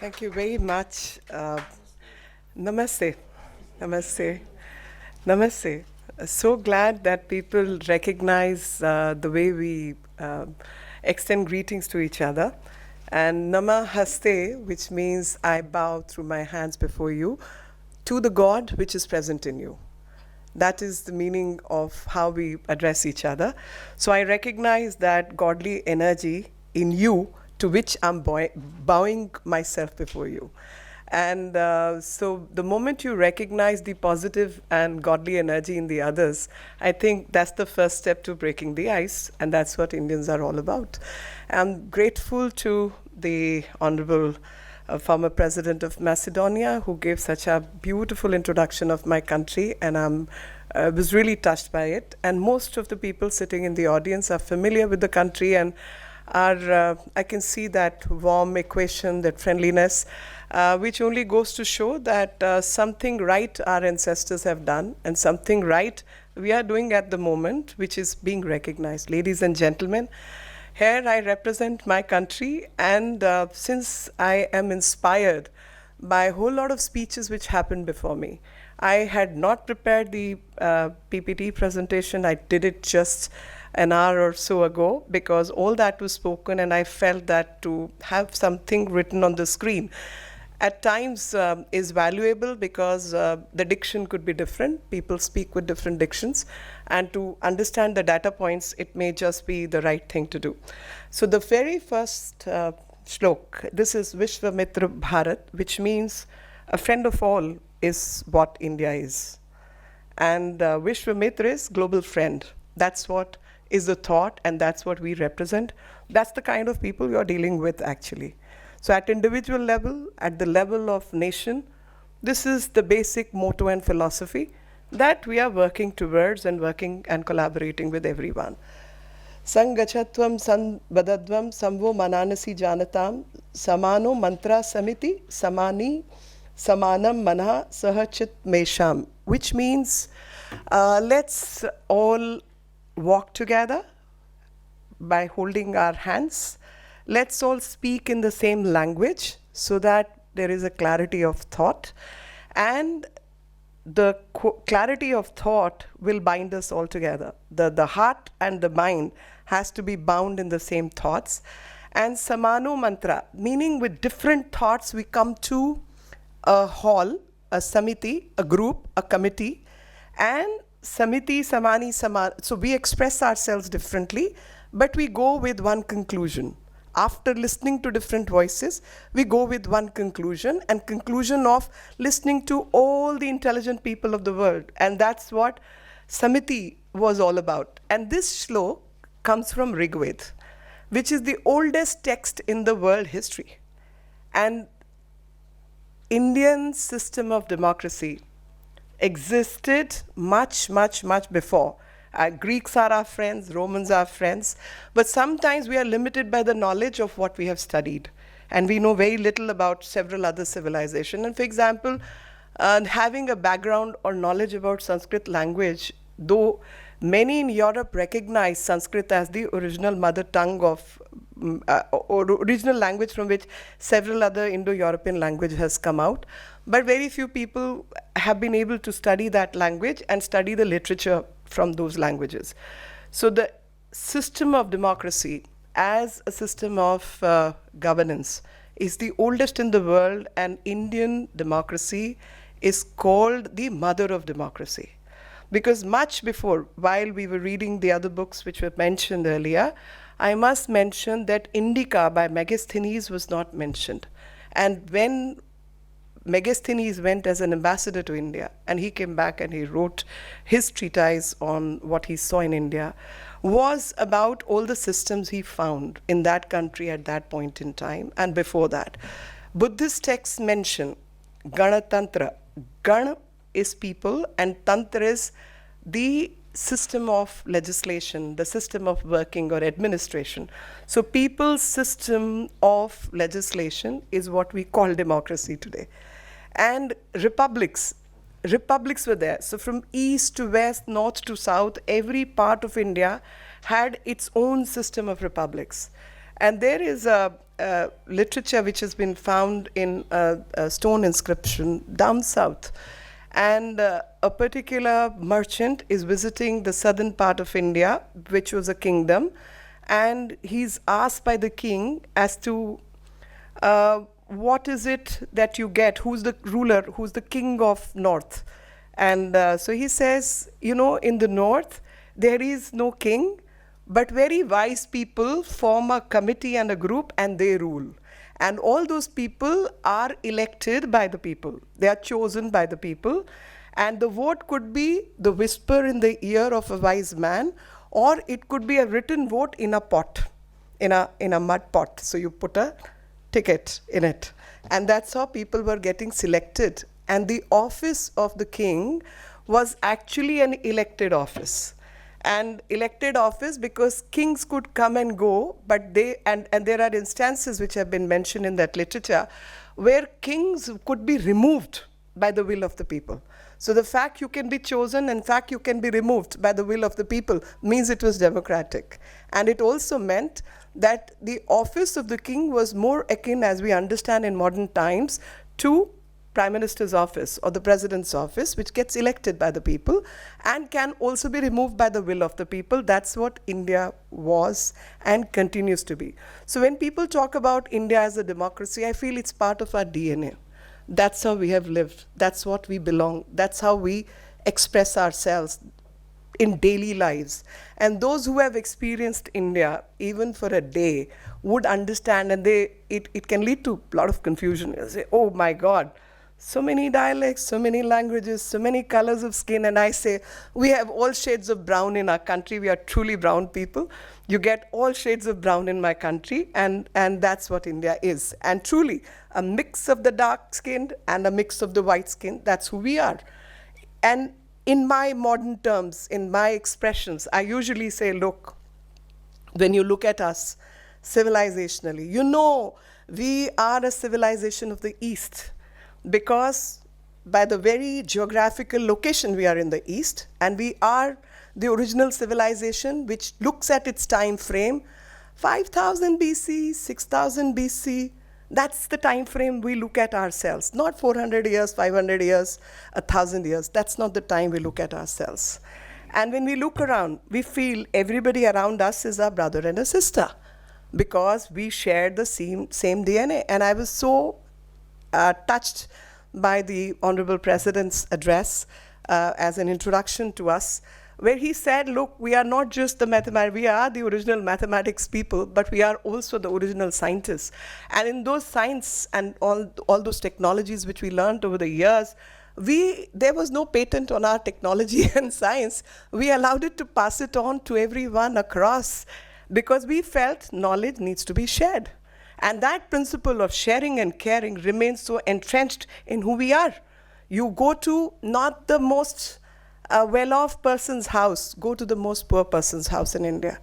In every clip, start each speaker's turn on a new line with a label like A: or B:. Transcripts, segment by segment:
A: Thank you very much. Namaste. Namaste. Namaste. So glad that people recognize the way we extend greetings to each other. And Namahaste, which means I bow through my hands before you to the God which is present in you. That is the meaning of how we address each other. So I recognize that godly energy in you to which I'm bowing myself before you. And so the moment you recognize the positive and godly energy in the others, I think that's the first step to breaking the ice, and that's what Indians are all about. I'm grateful to the Honorable former President of Macedonia, who gave such a beautiful introduction of my country, and I was really touched by it. And most of the people sitting in the audience are familiar with the country and I can see that warm equation, that friendliness, which only goes to show that something right our ancestors have done and something right we are doing at the moment, which is being recognized. Ladies and gentlemen, here I represent my country, and since I am inspired by a whole lot of speeches which happened before me, I had not prepared the PPT presentation. I did it just an hour or so ago because all that was spoken, and I felt that to have something written on the screen at times is valuable because the diction could be different. People speak with different dictions, and to understand the data points, it may just be the right thing to do. So the very first shlok, this is Vishwamitra Bharat, which means a friend of all is what India is. And Vishwamitra is global friend. That's what is the thought, and that's what we represent. That's the kind of people you're dealing with, actually. So at individual level, at the level of nation, this is the basic motto and philosophy that we are working towards and working and collaborating with everyone. Sangachatvam sanvadadvam samvo mananasi janatam samano mantra samiti samani samanam manah sahachit mesham, which means let's all walk together by holding our hands. Let's all speak in the same language so that there is a clarity of thought, and the clarity of thought will bind us all together. The heart and the mind has to be bound in the same thoughts. And samano mantra, meaning with different thoughts we come to a hall, a samiti, a group, a committee, and samiti, samani, saman. So we express ourselves differently, but we go with one conclusion. After listening to different voices, we go with one conclusion, and conclusion of listening to all the intelligent people of the world. And that's what Samiti was all about. And this shlok comes from Rigved, which is the oldest text in the world history. And Indian system of democracy existed much, much, much before. Greeks are our friends, Romans are friends, but sometimes we are limited by the knowledge of what we have studied, and we know very little about several other civilizations. And for example, having a background or knowledge about Sanskrit language, though many in Europe recognize Sanskrit as the original mother tongue of or original language from which several other Indo-European language has come out, but very few people have been able to study that language and study the literature from those languages. So the system of democracy as a system of governance is the oldest in the world, and Indian democracy is called the mother of democracy. Because much before, while we were reading the other books which were mentioned earlier, I must mention that Indica by Megasthenes was not mentioned. And when Megasthenes went as an ambassador to India, and he came back and he wrote his treatise on what he saw in India, was about all the systems he found in that country at that point in time and before that. Buddhist texts mention Ganatantra. Gana is people, and Tantra is the system of legislation, the system of working or administration. So people's system of legislation is what we call democracy today. And republics were there. So from east to west, north to south, every part of India had its own system of republics. And there is a literature which has been found in a stone inscription down south. And a particular merchant is visiting the southern part of India, which was a kingdom, and he's asked by the king as to what is it that you get, who's the ruler, who's the king of north. And so he says, you know, in the north, there is no king, but very wise people form a committee and a group and they rule. And all those people are elected by the people. They are chosen by the people. And the vote could be the whisper in the ear of a wise man, or it could be a written vote in a pot, in a mud pot. So you put a ticket in it. And that's how people were getting selected. And the office of the king was actually an elected office. And elected office because kings could come and go, but and there are instances which have been mentioned in that literature where kings could be removed by the will of the people. So the fact you can be chosen and fact you can be removed by the will of the people means it was democratic. And it also meant that the office of the king was more akin, as we understand in modern times, to Prime Minister's office or the President's office, which gets elected by the people and can also be removed by the will of the people. That's what India was and continues to be. So when people talk about India as a democracy, I feel it's part of our DNA. That's how we have lived. That's what we belong. That's how we express ourselves in daily lives. And those who have experienced India, even for a day, would understand, and it can lead to a lot of confusion. You'll say, oh my God, so many dialects, so many languages, so many colors of skin. And I say, we have all shades of brown in our country. We are truly brown people. You get all shades of brown in my country, and that's what India is. And truly, a mix of the dark-skinned and a mix of the white-skinned, that's who we are. And in my modern terms, in my expressions, I usually say, look, when you look at us civilizationally, you know we are a civilization of the East, because by the very geographical location we are in the East, and we are the original civilization which looks at its time frame, 5000 BC, 6000 BC, that's the time frame we look at ourselves, not 400 years, 500 years, 1000 years. That's not the time we look at ourselves. And when we look around, we feel everybody around us is our brother and a sister, because we share the same DNA. And I was so touched by the Honorable President's address as an introduction to us, where he said, look, we are not just we are the original mathematics people, but we are also the original scientists. And in those science and all those technologies which we learned over the years, there was no patent on our technology and science. We allowed it to pass it on to everyone across, because we felt knowledge needs to be shared. And that principle of sharing and caring remains so entrenched in who we are. You go to not the most well-off person's house, go to the most poor person's house in India.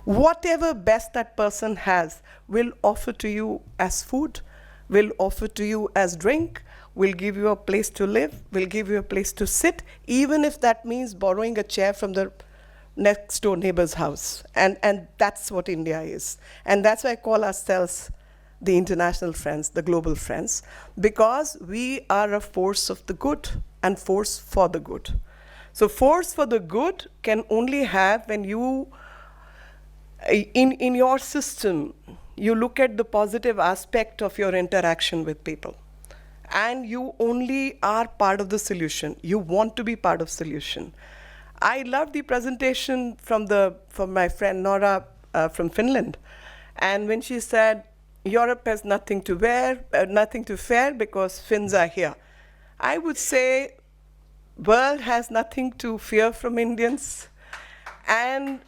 A: Whatever best that person has will offer to you as food, will offer to you as drink, will give you a place to live, will give you a place to sit, even if that means borrowing a chair from the next door neighbor's house. And that's what India is. And that's why I call ourselves the international friends, the global friends, because we are a force of the good and force for the good. So force for the good can only have when you, in your system, you look at the positive aspect of your interaction with people. And you only are part of the solution. You want to be part of solution. I love the presentation from my friend Nora from Finland. And when she said, Europe has nothing to nothing to fear because Finns are here. I would say world has nothing to fear from Indians, and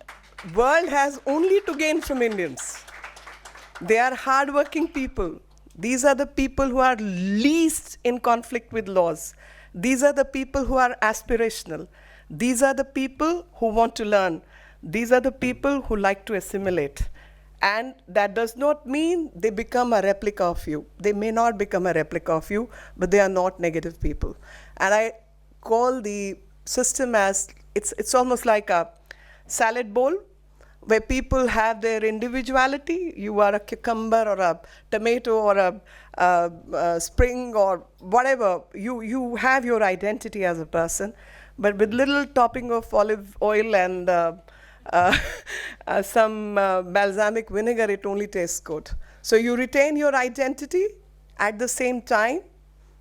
A: world has only to gain from Indians. They are hardworking people. These are the people who are least in conflict with laws. These are the people who are aspirational. These are the people who want to learn. These are the people who like to assimilate. And that does not mean they become a replica of you. They may not become a replica of you, but they are not negative people. And I call the system as, it's almost like a salad bowl where people have their individuality. You are a cucumber or a tomato or a spring or whatever. You have your identity as a person, but with little topping of olive oil and some balsamic vinegar, it only tastes good. So you retain your identity at the same time.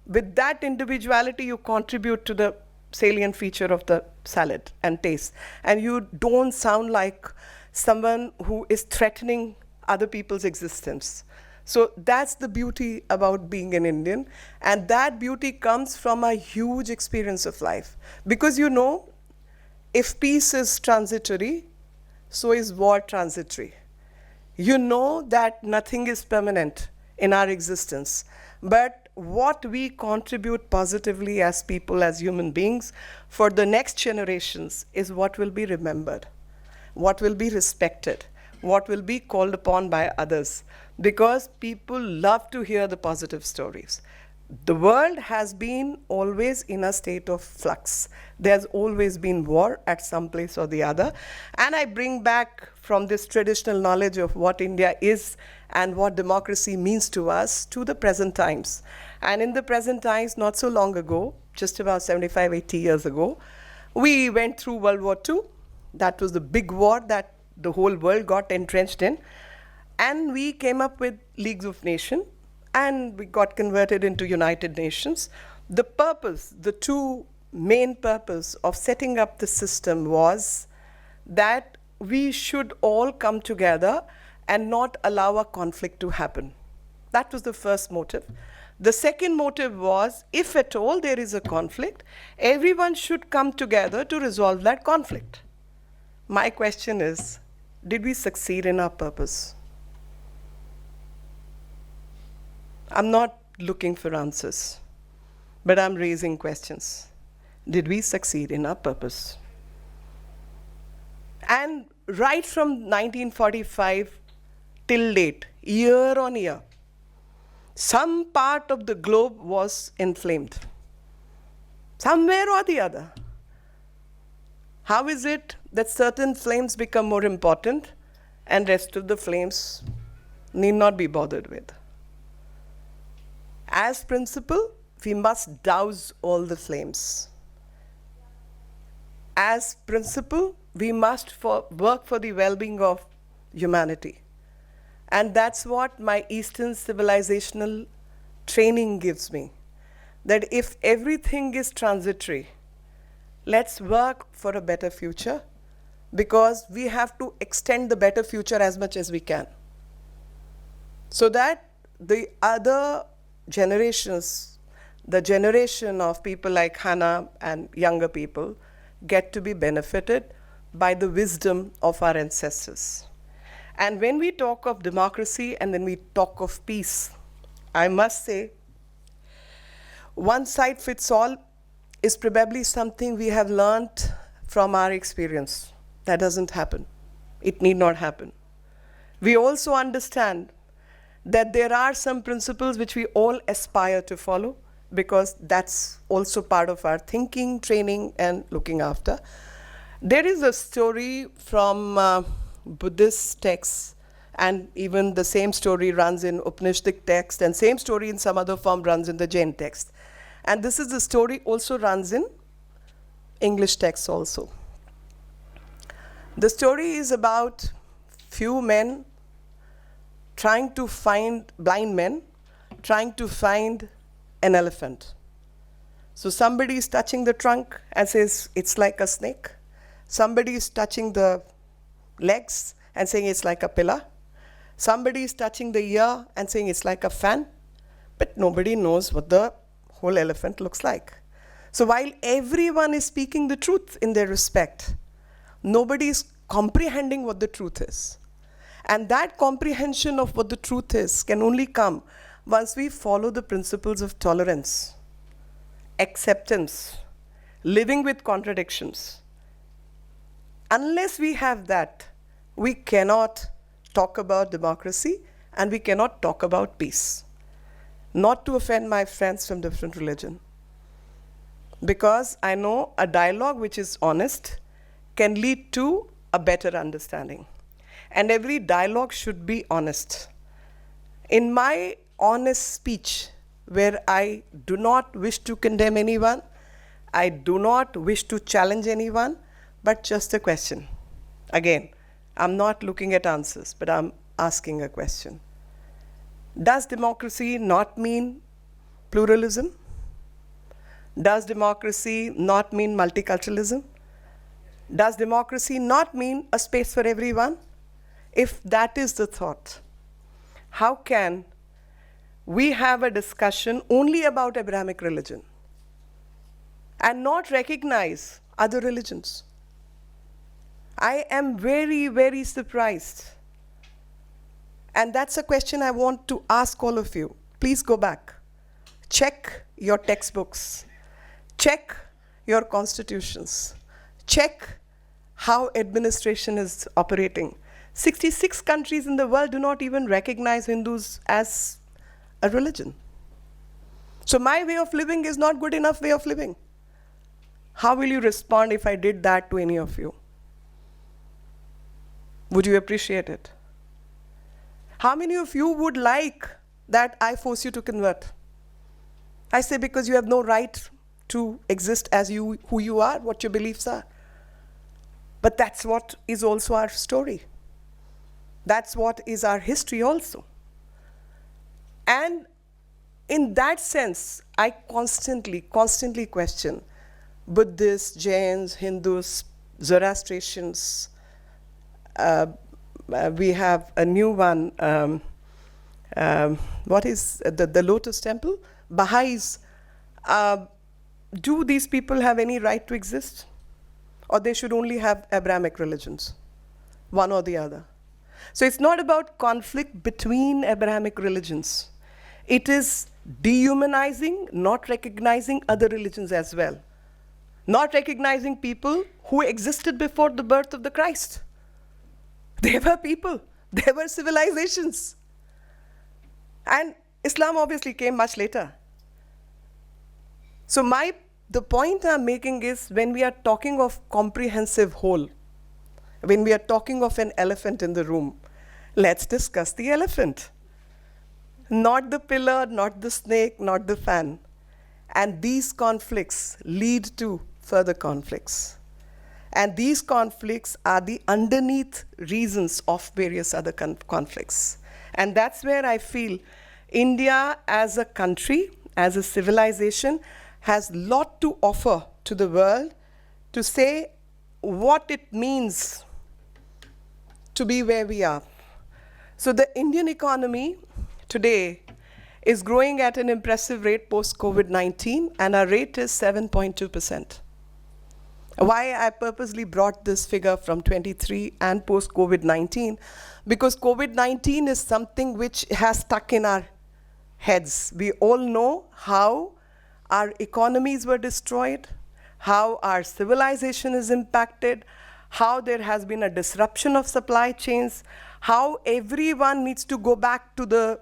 A: With that individuality, you contribute to the salient feature of the salad and taste. And you don't sound like someone who is threatening other people's existence. So that's the beauty about being an Indian. And that beauty comes from a huge experience of life. Because you know, if peace is transitory, so is war transitory. You know that nothing is permanent in our existence. But what we contribute positively as people, as human beings, for the next generations is what will be remembered, what will be respected, what will be called upon by others. Because people love to hear the positive stories. The world has been always in a state of flux. There's always been war at some place or the other. And I bring back from this traditional knowledge of what India is and what democracy means to us to the present times. And in the present times, not so long ago, just about 75, 80 years ago, we went through World War II. That was the big war that the whole world got entrenched in. And we came up with Leagues of Nations, and we got converted into United Nations. The purpose, the two main purpose of setting up the system was that we should all come together and not allow a conflict to happen. That was the first motive. The second motive was, if at all there is a conflict, everyone should come together to resolve that conflict. My question is, did we succeed in our purpose? I'm not looking for answers, but I'm raising questions. Did we succeed in our purpose? And right from 1945 till date, year on year, some part of the globe was inflamed, somewhere or the other. How is it that certain flames become more important and rest of the flames need not be bothered with? As principle, we must douse all the flames. As principle, we must work for the well-being of humanity. And that's what my Eastern civilizational training gives me. That if everything is transitory, let's work for a better future, because we have to extend the better future as much as we can, so that the other generations, the generation of people like Hannah and younger people, get to be benefited by the wisdom of our ancestors. And when we talk of democracy and when we talk of peace, I must say, one size fits all is probably something we have learned from our experience. That doesn't happen. It need not happen. We also understand that there are some principles which we all aspire to follow, because that's also part of our thinking, training, and looking after. There is a story from Buddhist texts, and even the same story runs in Upanishadic text, and same story in some other form runs in the Jain text. And this is the story also runs in English texts also. The story is about few men trying to find, blind men, trying to find an elephant. So somebody is touching the trunk and says it's like a snake. Somebody is touching the legs and saying it's like a pillar. Somebody is touching the ear and saying it's like a fan. But nobody knows what the whole elephant looks like. So while everyone is speaking the truth in their respect, nobody is comprehending what the truth is. And that comprehension of what the truth is can only come once we follow the principles of tolerance, acceptance, living with contradictions. Unless we have that, we cannot talk about democracy and we cannot talk about peace. Not to offend my friends from different religion, because I know a dialogue which is honest can lead to a better understanding. and every dialogue should be honest. In my honest speech, where I do not wish to condemn anyone, I do not wish to challenge anyone, but just a question. Again, I'm not looking at answers, but I'm asking a question. Does democracy not mean pluralism? Does democracy not mean multiculturalism? Does democracy not mean a space for everyone? If that is the thought, how can we have a discussion only about Abrahamic religion and not recognize other religions? I am very, very surprised. And that's a question I want to ask all of you. Please go back. Check your textbooks. Check your constitutions. Check how administration is operating. 66 countries in the world do not even recognize Hindus as a religion. So my way of living is not good enough way of living. How will you respond if I did that to any of you? Would you appreciate it? How many of you would like that I force you to convert? I say because you have no right to exist as you, who you are, what your beliefs are. But that's what is also our story. That's what is our history also. And in that sense, I constantly question Buddhists, Jains, Hindus, Zoroastrians. We have a new one, what is the Lotus Temple? Baha'is. Do these people have any right to exist? Or they should only have Abrahamic religions, one or the other? So it's not about conflict between Abrahamic religions. It is dehumanizing, not recognizing other religions as well. Not recognizing people who existed before the birth of the Christ. They were people. They were civilizations. And Islam obviously came much later. So the point I'm making is when we are talking of comprehensive whole, when we are talking of an elephant in the room, let's discuss the elephant. Not the pillar, not the snake, not the fan. And these conflicts lead to further conflicts. And these conflicts are the underneath reasons of various other conflicts. And that's where I feel India as a country, as a civilization, has a lot to offer to the world to say what it means to be where we are. So the Indian economy today is growing at an impressive rate post-COVID-19, and our rate is 7.2%. Why I purposely brought this figure from 23 and post-COVID-19, because COVID-19 is something which has stuck in our heads. We all know how our economies were destroyed, how our civilization is impacted, how there has been a disruption of supply chains, how everyone needs to go back to the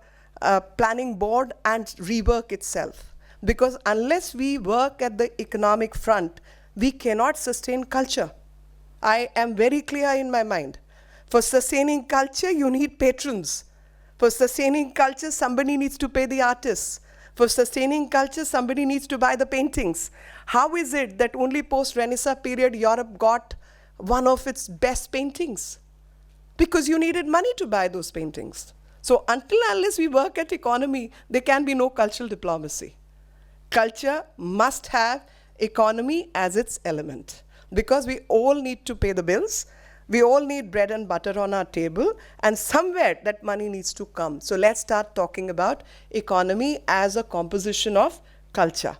A: planning board and rework itself. Because unless we work at the economic front, we cannot sustain culture. I am very clear in my mind. For sustaining culture, you need patrons. For sustaining culture, somebody needs to pay the artists. For sustaining culture, somebody needs to buy the paintings. How is it that only post-Renaissance period Europe got one of its best paintings? Because you needed money to buy those paintings. So unless we work at economy, there can be no cultural diplomacy. Culture must have economy as its element, because we all need to pay the bills. We all need bread and butter on our table, and somewhere that money needs to come. So let's start talking about economy as a composition of culture.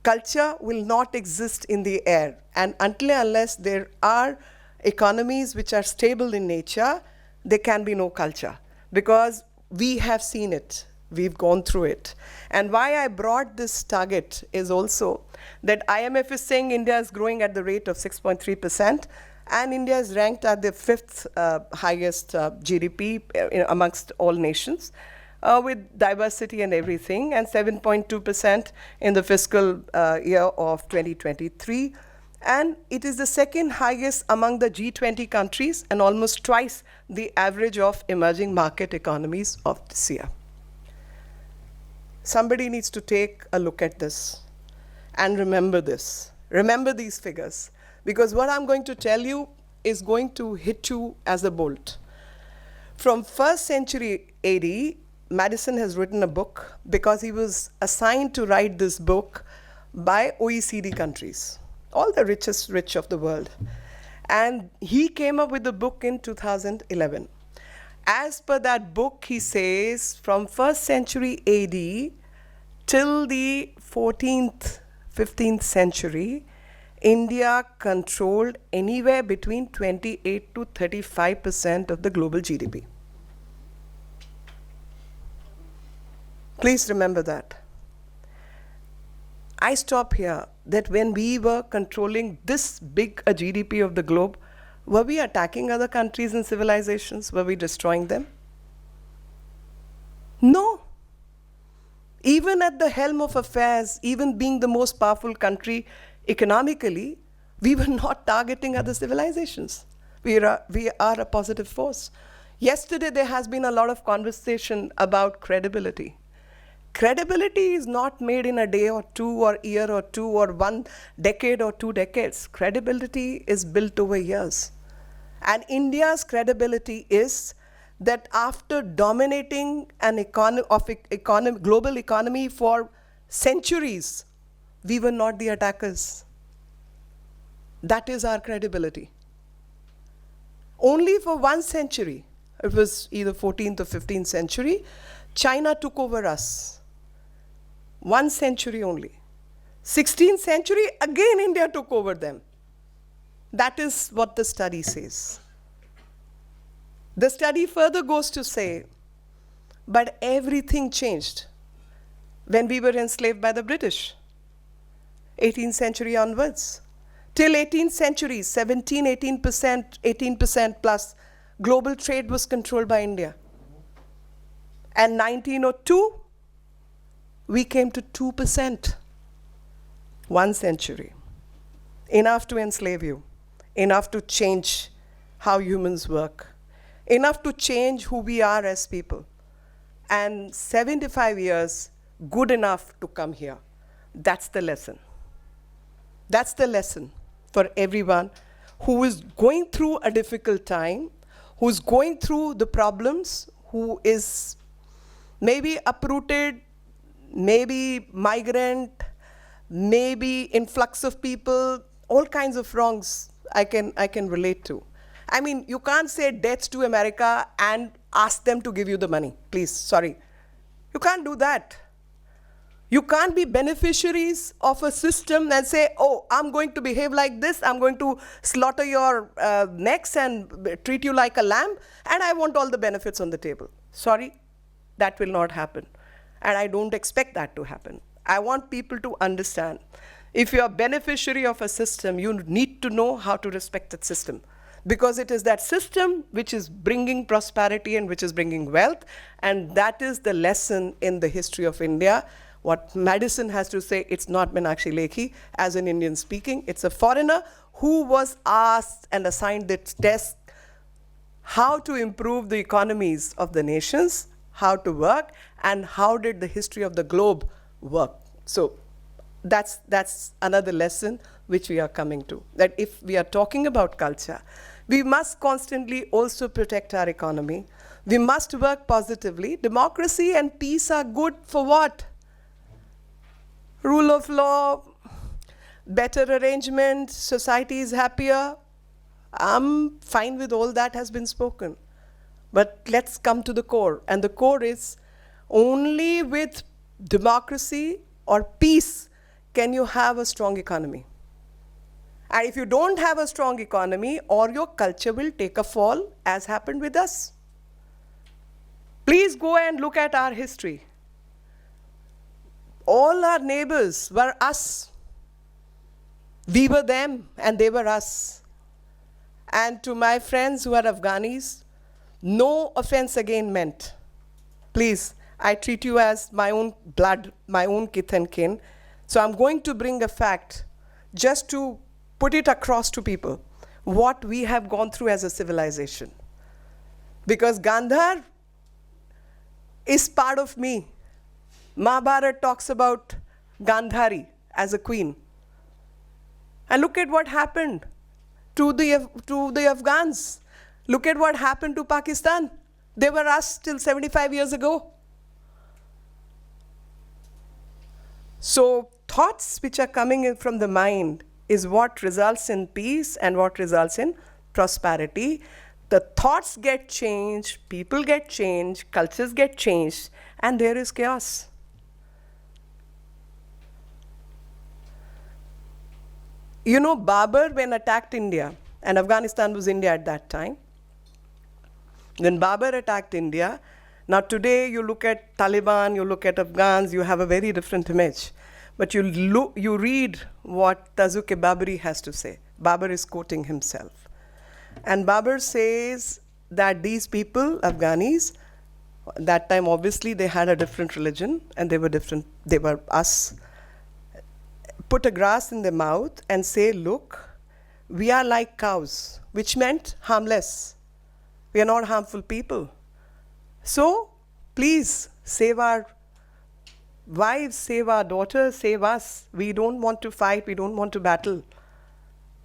A: Culture will not exist in the air, and unless there are economies which are stable in nature, there can be no culture, because we have seen it. We've gone through it. And why I brought this target is also that IMF is saying India is growing at the rate of 6.3%, and India is ranked at the 5th highest GDP amongst all nations, with diversity and everything, and 7.2% in the fiscal year of 2023. And it is the second highest among the G20 countries and almost twice the average of emerging market economies of this year. Somebody needs to take a look at this and remember this. Remember these figures, because what I'm going to tell you is going to hit you as a bolt. From 1st century AD, Madison has written a book because he was assigned to write this book by OECD countries, all the richest rich of the world. And he came up with the book in 2011. As per that book, he says from 1st century AD till the 14th, 15th century, India controlled anywhere between 28 to 35% of the global GDP. Please remember that. I stop here that when we were controlling this big a GDP of the globe, were we attacking other countries and civilizations? Were we destroying them? No. Even at the helm of affairs, even being the most powerful country economically, we were not targeting other civilizations. We are a positive force. Yesterday, there has been a lot of conversation about credibility. Credibility is not made in a day or two or year or two or 1 decade or 2 decades. Credibility is built over years. And India's credibility is that after dominating an global economy for centuries, we were not the attackers. That is our credibility. Only for 1 century, it was either 14th or 15th century, China took over us. 1 century only. 16th century, again India took over them. That is what the study says. The study further goes to say, but everything changed when we were enslaved by the British. 18th century onwards. Till 18th century, 18% plus, global trade was controlled by India. And 1902, we came to 2%. 1 century. Enough to enslave you. Enough to change how humans work. Enough to change who we are as people. And 75 years, good enough to come here. That's the lesson. That's the lesson for everyone who is going through a difficult time, who's going through the problems, who is maybe uprooted, maybe migrant, maybe influx of people, all kinds of wrongs I can relate to. I mean, you can't say death to America and ask them to give you the money. Please, sorry. You can't do that. You can't be beneficiaries of a system and say, oh, I'm going to behave like this, I'm going to slaughter your necks and treat you like a lamb, and I want all the benefits on the table. Sorry, that will not happen. And I don't expect that to happen. I want people to understand, if you're a beneficiary of a system, you need to know how to respect that system. Because it is that system which is bringing prosperity and which is bringing wealth, and that is the lesson in the history of India. What Madison has to say, it's not Meenakshi Lekhi, as an Indian speaking, it's a foreigner who was asked and assigned this task, how to improve the economies of the nations, how to work, and how did the history of the globe work. So that's another lesson which we are coming to, that if we are talking about culture, we must constantly also protect our economy. We must work positively. Democracy and peace are good for what? Rule of law, better arrangement, society is happier. I'm fine with all that has been spoken. But let's come to the core. And the core is only with democracy or peace can you have a strong economy. And if you don't have a strong economy, or your culture will take a fall, as happened with us. Please go and look at our history. All our neighbors were us. We were them, and they were us. And to my friends who are Afghanis, no offense again meant. Please, I treat you as my own blood, my own kith and kin. So I'm going to bring a fact just to put it across to people what we have gone through as a civilization. Because Gandhar is part of me. Mahabharata talks about Gandhari as a queen. And look at what happened to the Afghans. Look at what happened to Pakistan. They were us till 75 years ago. So thoughts which are coming in from the mind is what results in peace and what results in prosperity. The thoughts get changed, people get changed, cultures get changed, and there is chaos. You know, Babur, when attacked India, and Afghanistan was India at that time, when Babur attacked India, now today you look at Taliban, you look at Afghans, you have a very different image. But you read what Tazuk-e-Babri has to say. Babur is quoting himself. And Babur says that these people, Afghanis, that time obviously they had a different religion and they were different, they were us, put a grass in their mouth and say, look, we are like cows, which meant harmless. We are not harmful people. So please save our wives, save our daughters, save us. We don't want to fight, we don't want to battle.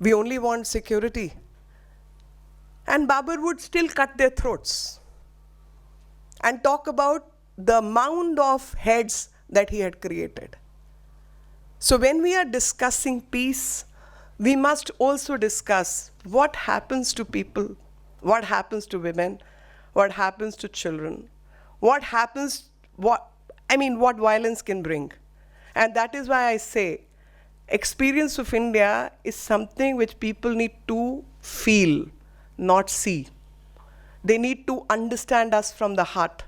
A: We only want security. And Babur would still cut their throats and talk about the mound of heads that he had created. So when we are discussing peace, we must also discuss what happens to people, what happens to women, what happens to children, what violence can bring. And that is why I say, experience of India is something which people need to feel, not see. They need to understand us from the heart.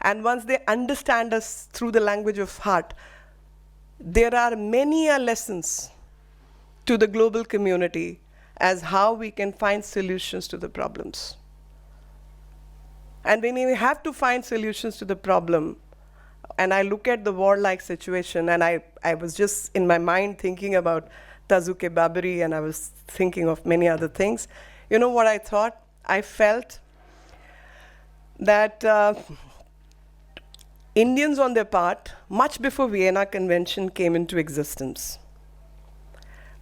A: And once they understand us through the language of heart, there are many lessons to the global community as how we can find solutions to the problems. And when we have to find solutions to the problem, and I look at the war-like situation, and I was just in my mind thinking about Tazuk-e-Babri, and I was thinking of many other things. You know what I thought? I felt that Indians on their part, much before Vienna Convention came into existence,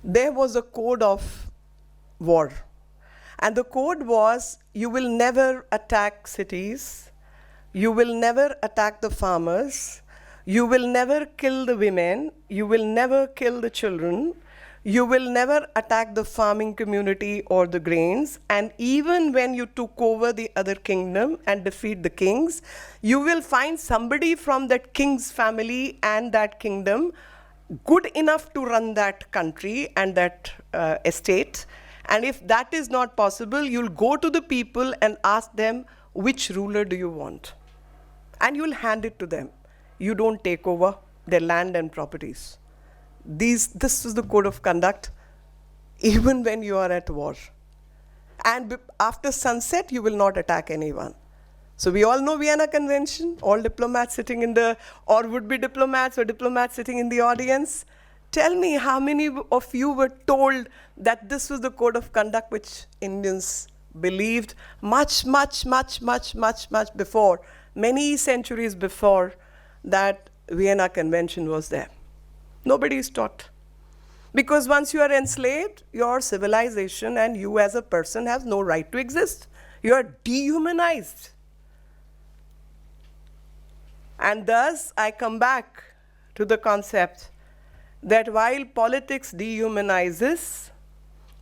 A: there was a code of war. And the code was, you will never attack cities, you will never attack the farmers, you will never kill the women, you will never kill the children, you will never attack the farming community or the grains, and even when you took over the other kingdom and defeat the kings, you will find somebody from that king's family and that kingdom good enough to run that country and that estate. And if that is not possible, you'll go to the people and ask them, which ruler do you want? And you'll hand it to them. You don't take over their land and properties. This is the code of conduct, even when you are at war. And after sunset, you will not attack anyone. So we all know Vienna Convention, all diplomats sitting in or would-be diplomats or diplomats sitting in the audience. Tell me how many of you were told that this was the code of conduct which Indians believed much before, many centuries before that Vienna Convention was there. Nobody is taught. Because once you are enslaved, your civilization and you as a person have no right to exist. You are dehumanized. And thus, I come back to the concept that while politics dehumanizes,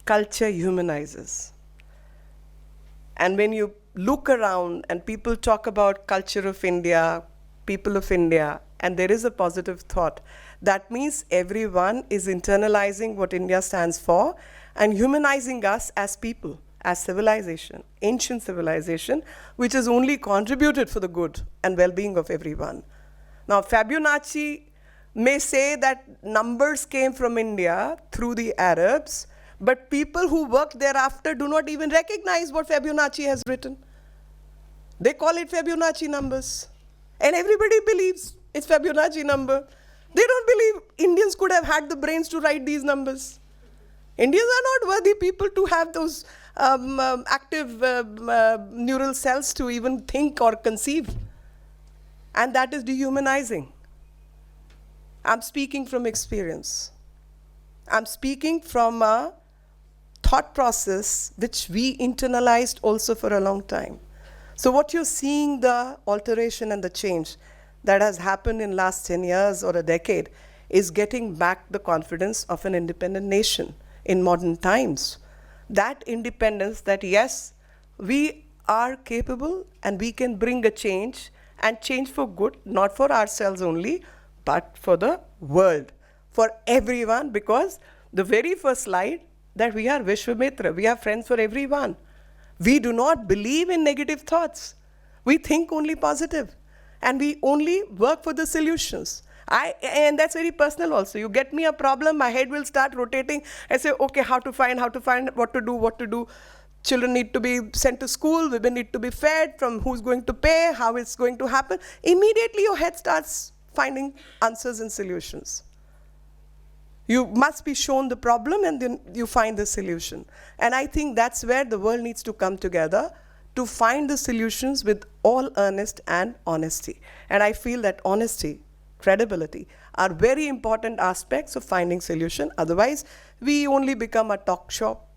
A: culture humanizes. And when you look around and people talk about culture of India, people of India, and there is a positive thought, that means everyone is internalizing what India stands for and humanizing us as people, as civilization, ancient civilization, which has only contributed for the good and well-being of everyone. Now, Fibonacci may say that numbers came from India through the Arabs, but people who worked thereafter do not even recognize what Fibonacci has written. They call it Fibonacci numbers. And everybody believes it's Fibonacci number. They don't believe Indians could have had the brains to write these numbers. Indians are not worthy people to have those active neural cells to even think or conceive. And that is dehumanizing. I'm speaking from experience. I'm speaking from a thought process which we internalized also for a long time. So what you're seeing, the alteration and the change that has happened in last 10 years or a decade, is getting back the confidence of an independent nation in modern times. That independence that yes, we are capable and we can bring a change, and change for good, not for ourselves only, but for the world, for everyone, because the very first slide that we are Vishwamitra, we are friends for everyone. We do not believe in negative thoughts. We think only positive, and we only work for the solutions. And that's very personal also. You get me a problem, my head will start rotating. I say, okay, how to find, what to do. Children need to be sent to school, women need to be fed, from who's going to pay, how it's going to happen. Immediately your head starts finding answers and solutions. You must be shown the problem and then you find the solution. And I think that's where the world needs to come together to find the solutions with all earnest and honesty. And I feel that honesty, credibility are very important aspects of finding solution. Otherwise, we only become a talk shop,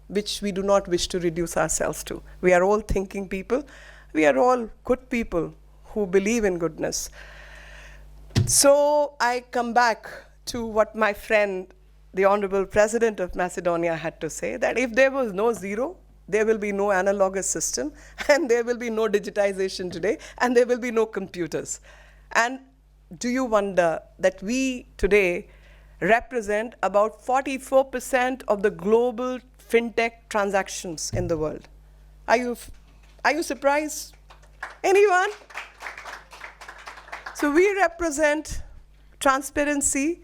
A: which we do not wish to reduce ourselves to. We are all thinking people. We are all good people who believe in goodness. So I come back to what my friend, the Honorable President of Macedonia, had to say, that if there was no zero, there will be no analogous system, and there will be no digitization today, and there will be no computers. And do you wonder that we today represent about 44% of the global fintech transactions in the world? Are you surprised? Anyone? So we represent transparency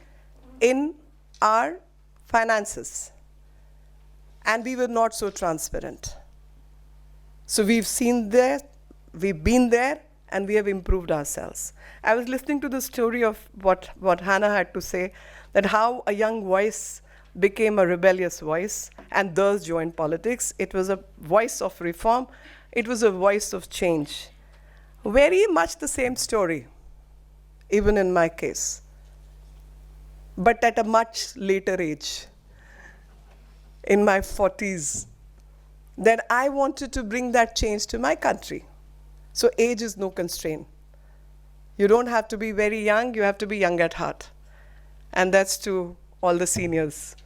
A: in our finances, and we were not so transparent. So we've seen there, we've been there, and we have improved ourselves. I was listening to the story of what Hannah had to say, that how a young voice became a rebellious voice and thus joined politics. It was a voice of reform. It was a voice of change. Very much the same story, even in my case, but at a much later age, in my 40s, that I wanted to bring that change to my country. So age is no constraint. You don't have to be very young, you have to be young at heart. And that's to all the seniors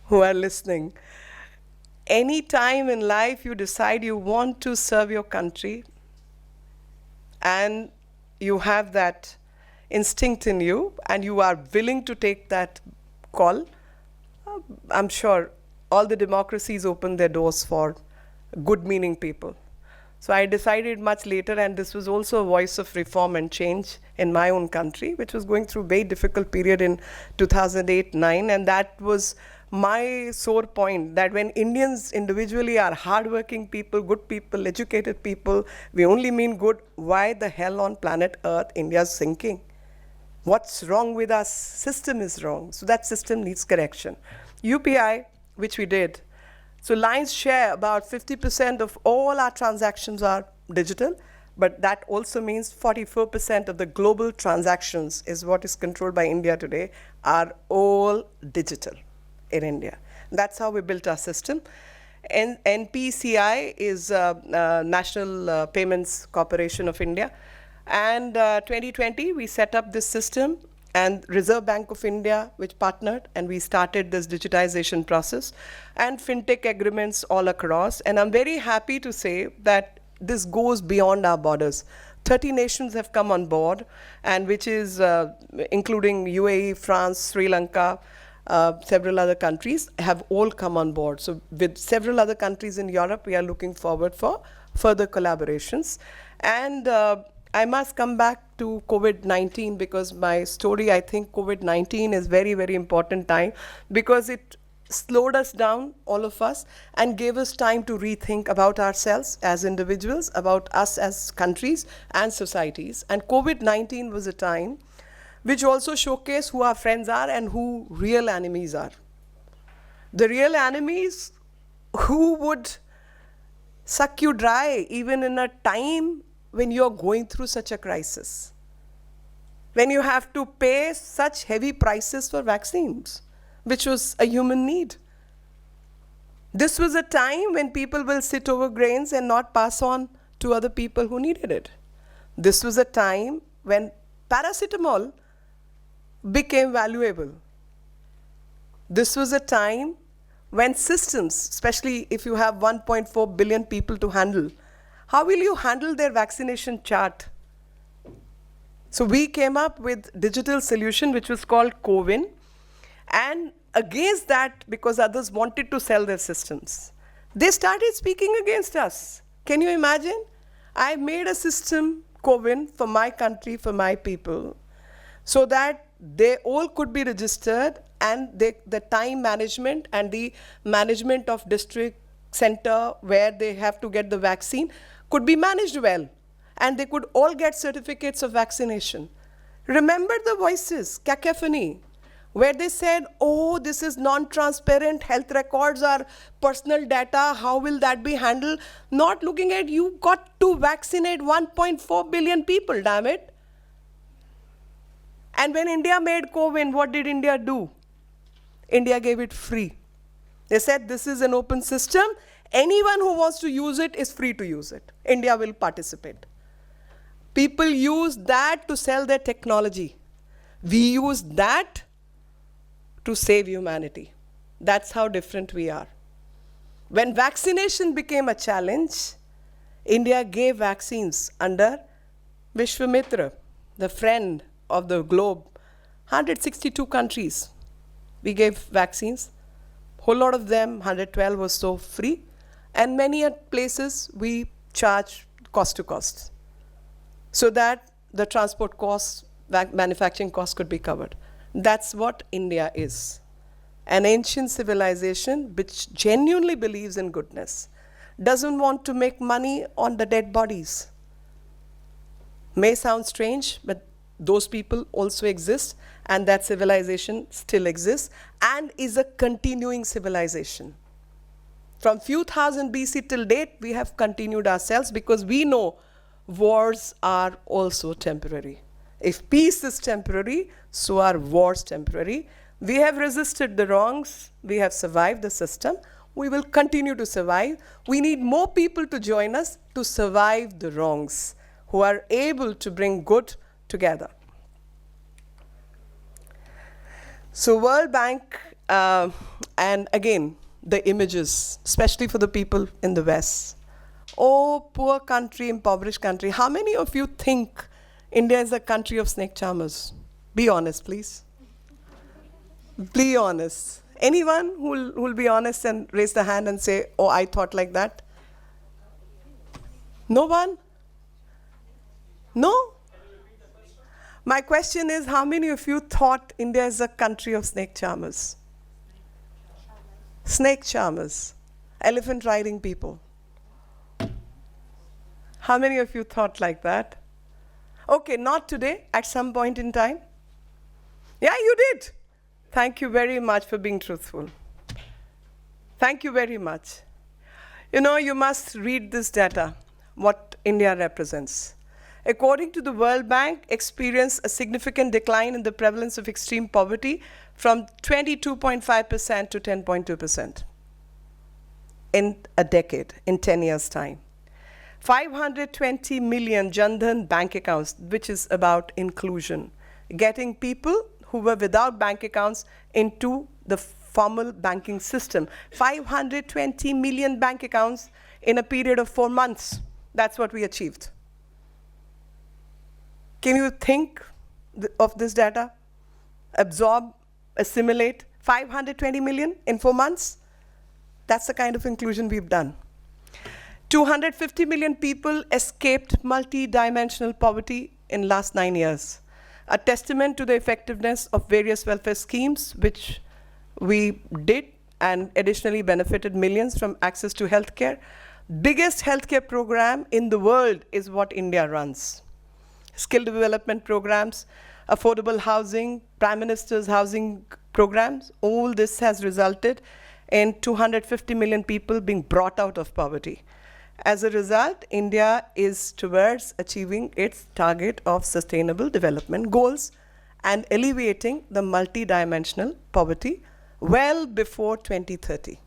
A: who are listening. Any time in life you decide you want to serve your country, and you have that instinct in you, and you are willing to take that call, I'm sure all the democracies open their doors for good-meaning people. So I decided much later, and this was also a voice of reform and change in my own country, which was going through a very difficult period in 2008-9, and that was my sore point, that when Indians individually are hardworking people, good people, educated people, we only mean good, why the hell on planet Earth India's sinking? What's wrong with us? System is wrong. So that system needs correction. UPI, which we did, so lion's share, about 50% of all our transactions are digital, but that also means 44% of the global transactions is what is controlled by India today, are all digital in India. That's how we built our system. And NPCI is National Payments Corporation of India. And 2020, we set up this system, and Reserve Bank of India, which partnered, and we started this digitization process, and fintech agreements all across. And I'm very happy to say that this goes beyond our borders. 30 nations have come on board, and which is including UAE, France, Sri Lanka, several other countries have all come on board. So with several other countries in Europe, we are looking forward for further collaborations. And I must come back to COVID-19, because my story, I think COVID-19 is very, very important time, because it slowed us down, all of us, and gave us time to rethink about ourselves as individuals, about us as countries and societies. And COVID-19 was a time which also showcased who our friends are and who real enemies are. The real enemies who would suck you dry even in a time when you're going through such a crisis, when you have to pay such heavy prices for vaccines, which was a human need. This was a time when people will sit over grains and not pass on to other people who needed it. This was a time when paracetamol became valuable. This was a time when systems, especially if you have 1.4 billion people to handle, how will you handle their vaccination chart? So we came up with digital solution which was called CoWIN, and against that, because others wanted to sell their systems, they started speaking against us. Can you imagine? I made a system, CoWIN, for my country, for my people, so that they all could be registered, and the time management and the management of district center where they have to get the vaccine could be managed well, and they could all get certificates of vaccination. Remember the voices, cacophony, where they said, oh, this is non-transparent, health records are personal data, how will that be handled? Not looking at, you got to vaccinate 1.4 billion people, damn it. And when India made CoWIN, what did India do? India gave it free. They said, this is an open system. Anyone who wants to use it is free to use it. India will participate. People use that to sell their technology. We use that to save humanity. That's how different we are. When vaccination became a challenge, India gave vaccines under Vishwamitra, the friend of the globe. 162 countries, we gave vaccines. Whole lot of them, 112 or so, free. And many places we charge cost to cost, so that the transport costs, manufacturing costs could be covered. That's what India is. An ancient civilization which genuinely believes in goodness, doesn't want to make money on the dead bodies. May sound strange, but those people also exist, and that civilization still exists and is a continuing civilization. From few thousand BC till date, we have continued ourselves because we know wars are also temporary. If peace is temporary, so are wars temporary. We have resisted the wrongs. We have survived the system. We will continue to survive. We need more people to join us to survive the wrongs, who are able to bring good together. So World Bank, and again, the images, especially for the people in the West. Oh, poor country, impoverished country. How many of you think India is a country of snake charmers? Be honest, please. Be honest. Anyone who will be honest and raise the hand and say, oh, I thought like that? No one? No? My question is, how many of you thought India is a country of snake charmers? Snake charmers. Elephant riding people. How many of you thought like that? Okay, not today, at some point in time. Yeah, you did. Thank you very much for being truthful. Thank you very much. You know, you must read this data, what India represents. According to the World Bank, experienced a significant decline in the prevalence of extreme poverty from 22.5% to 10.2% in a decade, in 10 years' time. 520 million Jan Dhan bank accounts, which is about inclusion, getting people who were without bank accounts into the formal banking system. 520 million bank accounts in a period of 4 months. That's what we achieved. Can you think of this data? Absorb, assimilate 520 million in 4 months? That's the kind of inclusion we've done. 250 million people escaped multi-dimensional poverty in last 9 years. A testament to the effectiveness of various welfare schemes, which we did and additionally benefited millions from access to healthcare. Biggest healthcare program in the world is what India runs. Skill development programs, affordable housing, Prime Minister's housing programs, all this has resulted. in 250 million people being brought out of poverty. As a result, India is towards achieving its target of sustainable development goals and alleviating the multidimensional poverty well before 2030.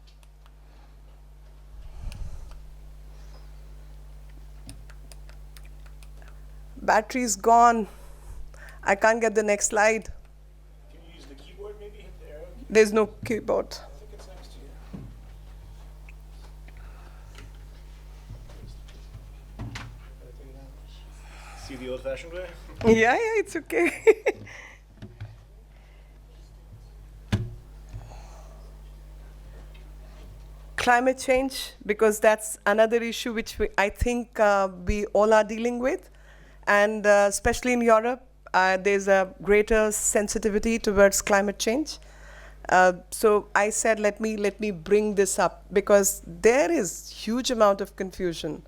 A: Battery's gone. I can't get the next slide.
B: Can you use the keyboard maybe? Hit the arrow?
A: There's no keyboard.
B: I think it's next to you. See the old-fashioned way?
A: Yeah, it's okay. Climate change, because that's another issue which I think we all are dealing with. And especially in Europe, there's a greater sensitivity towards climate change. So I said, let me bring this up, because there is huge amount of confusion.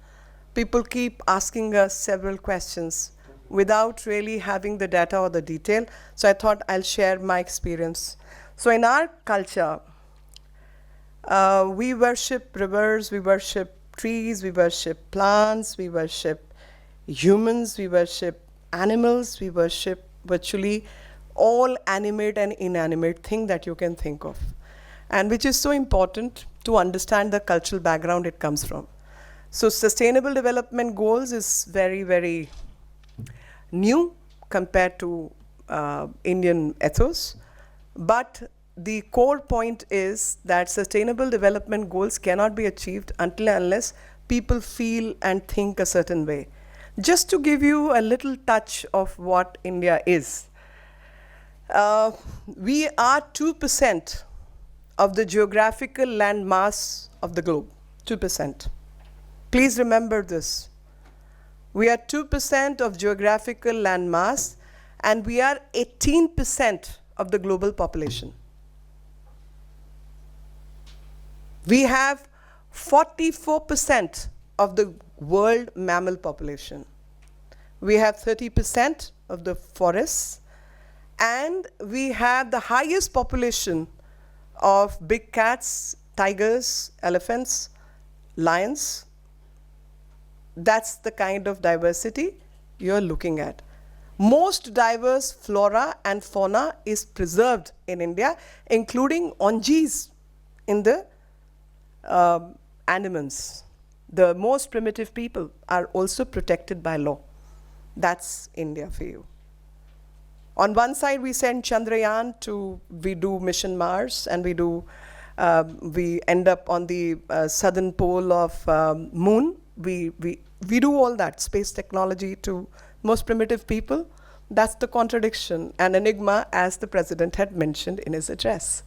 A: People keep asking us several questions without really having the data or the detail. So I thought I'll share my experience. So in our culture, we worship rivers, we worship trees, we worship plants, we worship humans, we worship animals, we worship virtually all animate and inanimate thing that you can think of. And which is so important to understand the cultural background it comes from. So Sustainable Development Goals is very, very new compared to Indian ethos. But the core point is that Sustainable Development Goals cannot be achieved until and unless people feel and think a certain way. Just to give you a little touch of what India is, we are 2% of the geographical land mass of the globe, 2%. Please remember this. We are 2% of geographical land mass, and we are 18% of the global population. We have 44% of the world mammal population. We have 30% of the forests, and we have the highest population of big cats, tigers, elephants, lions. That's the kind of diversity you're looking at. Most diverse flora and fauna is preserved in India, including ongees in the animals. The most primitive people are also protected by law. That's India for you. On one side, we send Chandrayaan we do mission Mars, and we end up on the southern pole of moon. We do all that, space technology to most primitive people. That's the contradiction, an enigma, as the president had mentioned in his address.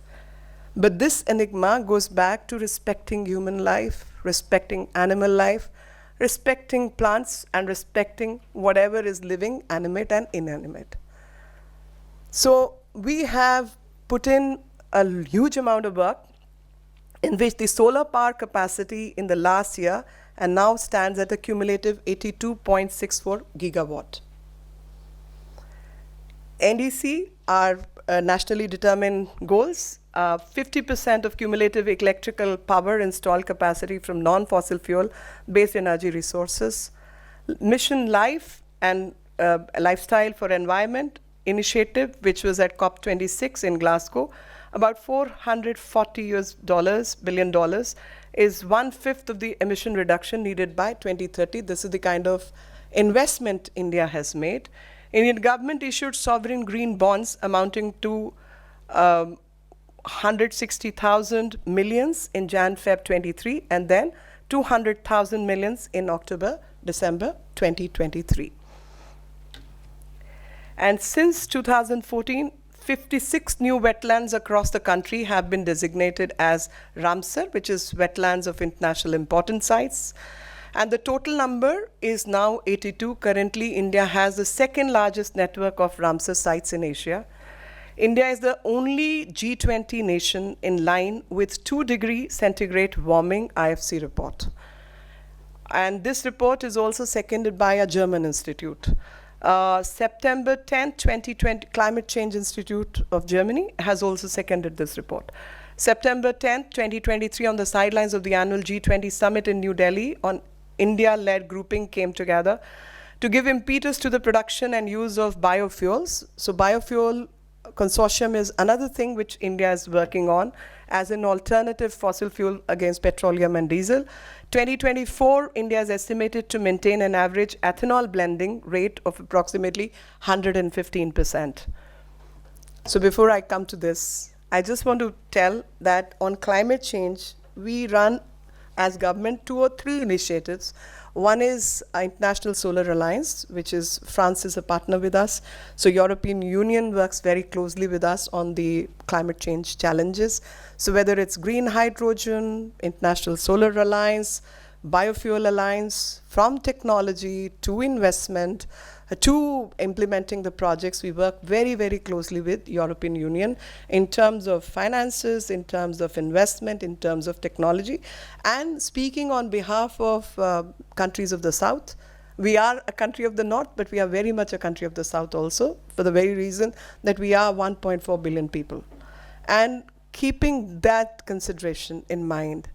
A: But this enigma goes back to respecting human life, respecting animal life, respecting plants, and respecting whatever is living, animate and inanimate. So we have put in a huge amount of work in which the solar power capacity in the last year and now stands at a cumulative 82.64 gigawatt. NDC, our nationally determined goals, 50% of cumulative electrical power installed capacity from non-fossil fuel-based energy resources. Mission Life and Lifestyle for Environment initiative, which was at COP26 in Glasgow, about $440 billion is 1/5 of the emission reduction needed by 2030. This is the kind of investment India has made. Indian government issued sovereign green bonds amounting to 160,000 millions in Jan-Feb 23, and then 200,000 millions in October-December 2023. And since 2014, 56 new wetlands across the country have been designated as Ramsar, which is wetlands of international importance sites. And the total number is now 82. Currently, India has the second largest network of Ramsar sites in Asia. India is the only G20 nation in line with 2-degree centigrade warming IFC report. And this report is also seconded by a German institute. September 10, 2020, Climate Change Institute of Germany has also seconded this report. September 10th, 2023, on the sidelines of the annual G20 summit in New Delhi, on India-led grouping came together to give impetus to the production and use of biofuels. So biofuel consortium is another thing which India is working on as an alternative fossil fuel against petroleum and diesel. 2024, India is estimated to maintain an average ethanol blending rate of approximately 115%. So before I come to this, I just want to tell that on climate change, we run as government 2 or 3 initiatives. One is International Solar Alliance, which is France is a partner with us. So European Union works very closely with us on the climate change challenges. So whether it's green hydrogen, International Solar Alliance, Biofuel Alliance, from technology to investment, to implementing the projects, we work very, very closely with European Union in terms of finances, in terms of investment, in terms of technology. And speaking on behalf of countries of the South, we are a country of the North, but we are very much a country of the South also, for the very reason that we are 1.4 billion people. And keeping that consideration in mind,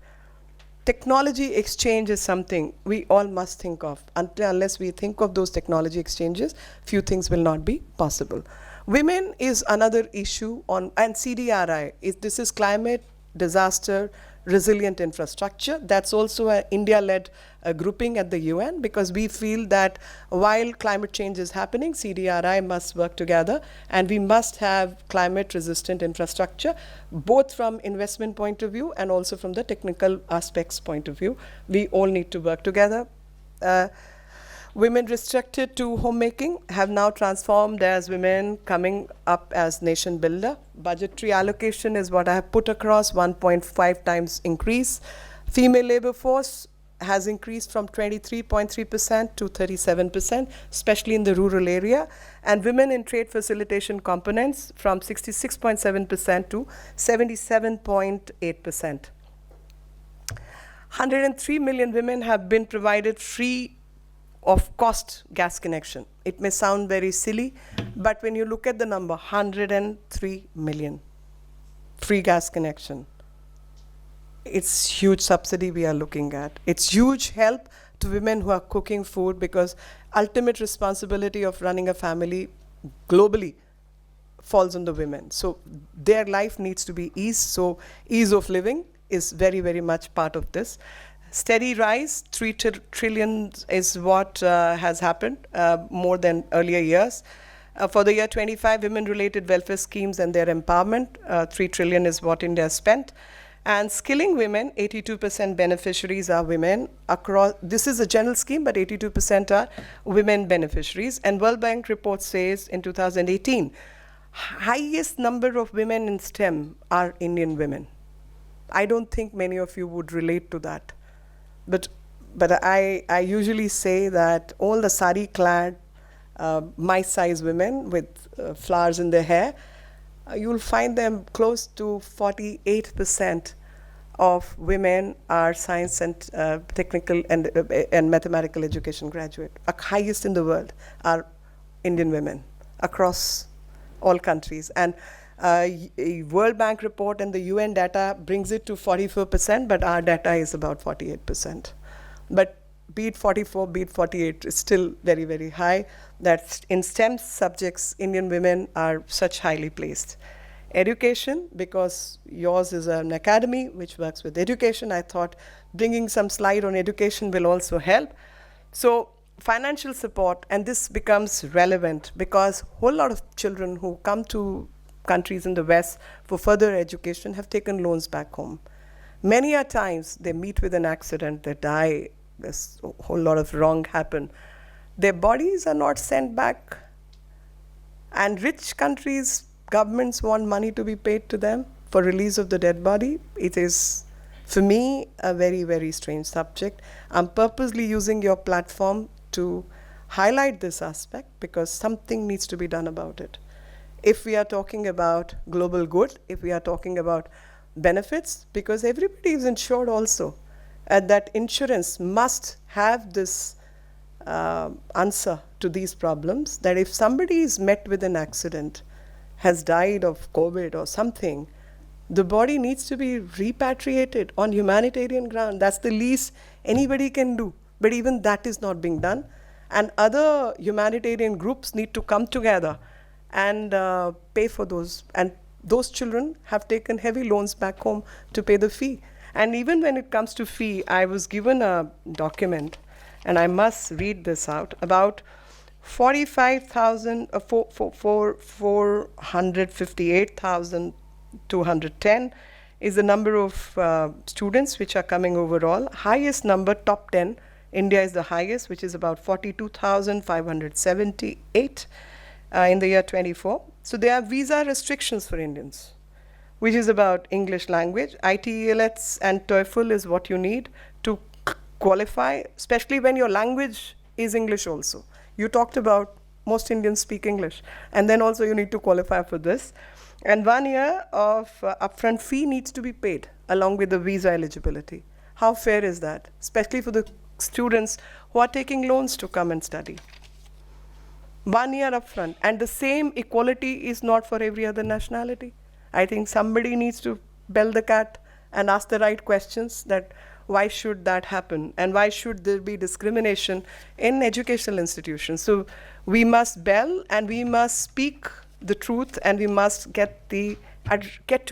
A: technology exchange is something we all must think of. Unless we think of those technology exchanges, few things will not be possible. Women is another issue on, and CDRI, this is climate, disaster, resilient infrastructure. That's also an India-led grouping at the UN, because we feel that while climate change is happening, CDRI must work together, and we must have climate-resistant infrastructure, both from investment point of view and also from the technical aspects point of view. We all need to work together. Women restricted to homemaking have now transformed as women coming up as nation builder. Budgetary allocation is what I have put across, 1.5 times increase. Female labor force has increased from 23.3% to 37%, especially in the rural area. And women in trade facilitation components from 66.7% to 77.8%. 103 million women have been provided free of cost gas connection. It may sound very silly, but when you look at the number, 103 million free gas connection, it's huge subsidy we are looking at. It's huge help to women who are cooking food, because ultimate responsibility of running a family globally falls on the women. So their life needs to be eased. So ease of living is very, very much part of this. Steady rise, 3 trillion is what has happened, more than earlier years. For the year 25, women-related welfare schemes and their empowerment, 3 trillion is what India has spent. And skilling women, 82% beneficiaries are women across. This is a general scheme, but 82% are women beneficiaries. And World Bank report says in 2018, highest number of women in STEM are Indian women. I don't think many of you would relate to that. But I usually say that all the sari-clad, my size women with flowers in their hair, you'll find them close to 48% of women are science and technical and mathematical education graduate. Highest in the world are Indian women across all countries. And a World Bank report and the UN data brings it to 44%, but our data is about 48%. But be it 44, be it 48, it's still very, very high. That in STEM subjects, Indian women are such highly placed. Education, because yours is an academy which works with education, I thought bringing some slide on education will also help. So financial support, and this becomes relevant because a whole lot of children who come to countries in the West for further education have taken loans back home. Many a times they meet with an accident, they die, there's a whole lot of wrong happen. Their bodies are not sent back. And rich countries, governments want money to be paid to them for release of the dead body. It is, for me, a very, very strange subject. I'm purposely using your platform to highlight this aspect because something needs to be done about it. If we are talking about global good, if we are talking about benefits, because everybody is insured also, and that insurance must have this answer to these problems, that if somebody is met with an accident, has died of COVID or something, The body needs to be repatriated on humanitarian ground. That's the least anybody can do. But even that is not being done. And other humanitarian groups need to come together and pay for those. And those children have taken heavy loans back home to pay the fee. And even when it comes to fee, I was given a document, and I must read this out, about 458,210 is the number of students which are coming overall. Highest number, top 10, India is the highest, which is about 42,578 in the year 24. So there are visa restrictions for Indians, which is about English language. IELTS and TOEFL is what you need to qualify, especially when your language is English also. You talked about most Indians speak English, and then also you need to qualify for this. And 1 year of upfront fee needs to be paid along with the visa eligibility. How fair is that? Especially for the students who are taking loans to come and study. 1 year upfront, and the same equality is not for every other nationality. I think somebody needs to bell the cat and ask the right questions, that why should that happen and why should there be discrimination in educational institutions. So we must bell and we must speak the truth, and we must get to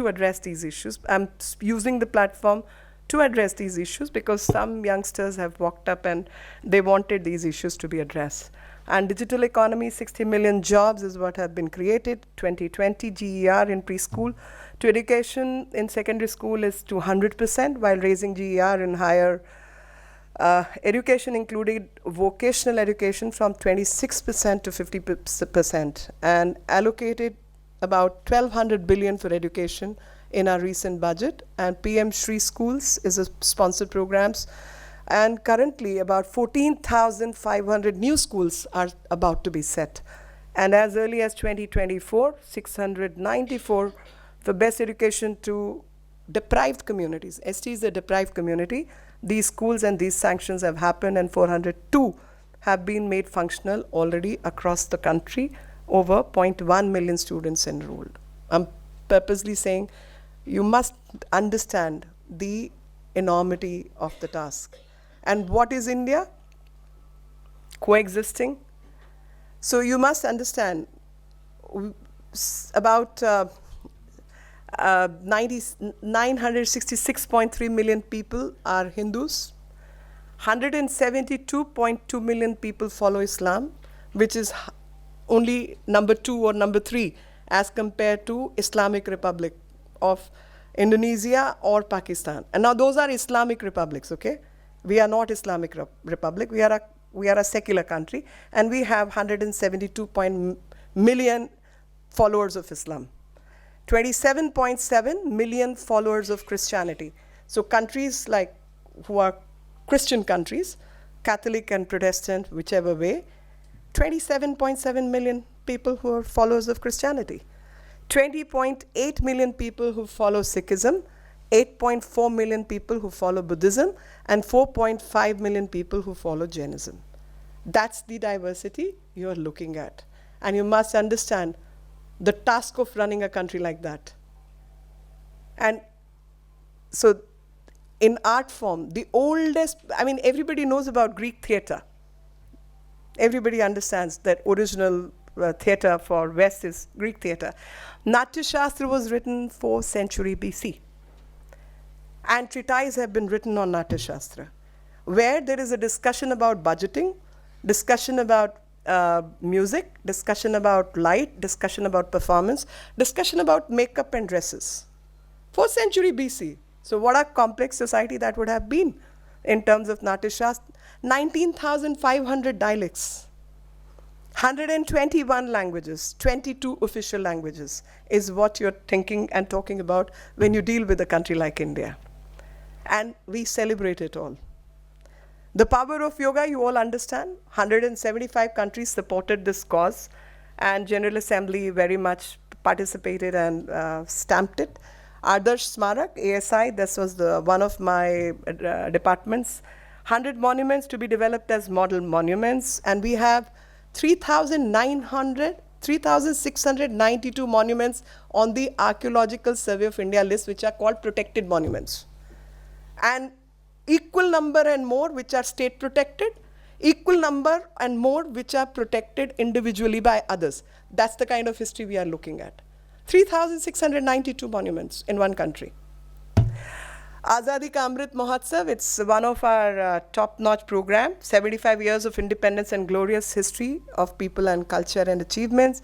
A: address these issues. I'm using the platform to address these issues because some youngsters have walked up and they wanted these issues to be addressed. And digital economy, 60 million jobs is what have been created. 2020 GER in preschool to education in secondary school is 200%, while raising GER in higher education, including vocational education, from 26% to 50%, and allocated about 1,200 billion for education in our recent budget. And PM Shri Schools is a sponsored programs. And currently about 14,500 new schools are about to be set. And as early as 2024, 694 for best education to deprived communities. ST is a deprived community. These schools and these sanctions have happened, and 402 have been made functional already across the country, over 0.1 million students enrolled. I'm purposely saying you must understand the enormity of the task. And what is India? Coexisting. So you must understand about 966.3 million people are Hindus. 172.2 million people follow Islam, which is only number 2 or number 3 as compared to Islamic Republic of Indonesia or Pakistan. And now those are Islamic republics, okay? We are not Islamic Republic. We are a secular country, and we have 172 million followers of Islam. 27.7 million followers of Christianity. So countries like who are Christian countries, Catholic and Protestant, whichever way, 27.7 million people who are followers of Christianity. 20.8 million people who follow Sikhism, 8.4 million people who follow Buddhism, and 4.5 million people who follow Jainism. That's the diversity you're looking at. And you must understand the task of running a country like that. And so in art form, the oldest, I mean, everybody knows about Greek theater. Everybody understands that original theater for West is Greek theater. Natya Shastra was written 4th century BC. And treatises have been written on Natya Shastra, where there is a discussion about budgeting, discussion about music, discussion about light, discussion about performance, discussion about makeup and dresses. 4th century BC. So what a complex society that would have been in terms of Natya Shastra. 19,500 dialects, 121 languages, 22 official languages is what you're thinking and talking about when you deal with a country like India. And we celebrate it all. The power of yoga, you all understand. 175 countries supported this cause, and General Assembly very much participated and stamped it. Adarsh Smarak, ASI, this was one of my departments. 100 monuments to be developed as model monuments, and we have 3,900 3,692 monuments on the Archaeological Survey of India list, which are called protected monuments. And equal number and more which are state protected, equal number and more which are protected individually by others. That's the kind of history we are looking at. 3,692 monuments in one country. Azadi Ka Amrit Mahotsav, it's one of our top-notch programs. 75 years of independence and glorious history of people and culture and achievements.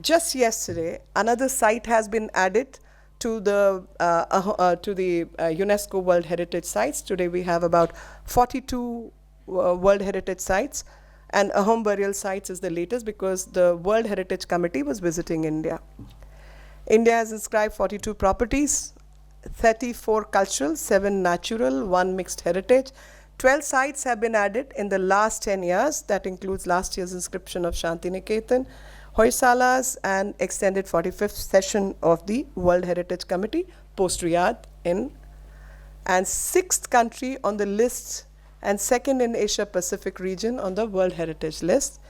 A: Just yesterday, another site has been added to the UNESCO World Heritage Sites. Today we have about 42 World Heritage Sites, and Ahom Burial Sites is the latest because the World Heritage Committee was visiting India. India has inscribed 42 properties, 34 cultural, 7 natural, 1 mixed heritage. 12 sites have been added in the last 10 years. That includes last year's inscription of Shantiniketan, Hoysalas, and extended 45th session of the World Heritage Committee, post Riyadh and 6th country on the list and 2nd in Asia Pacific region on the World Heritage list.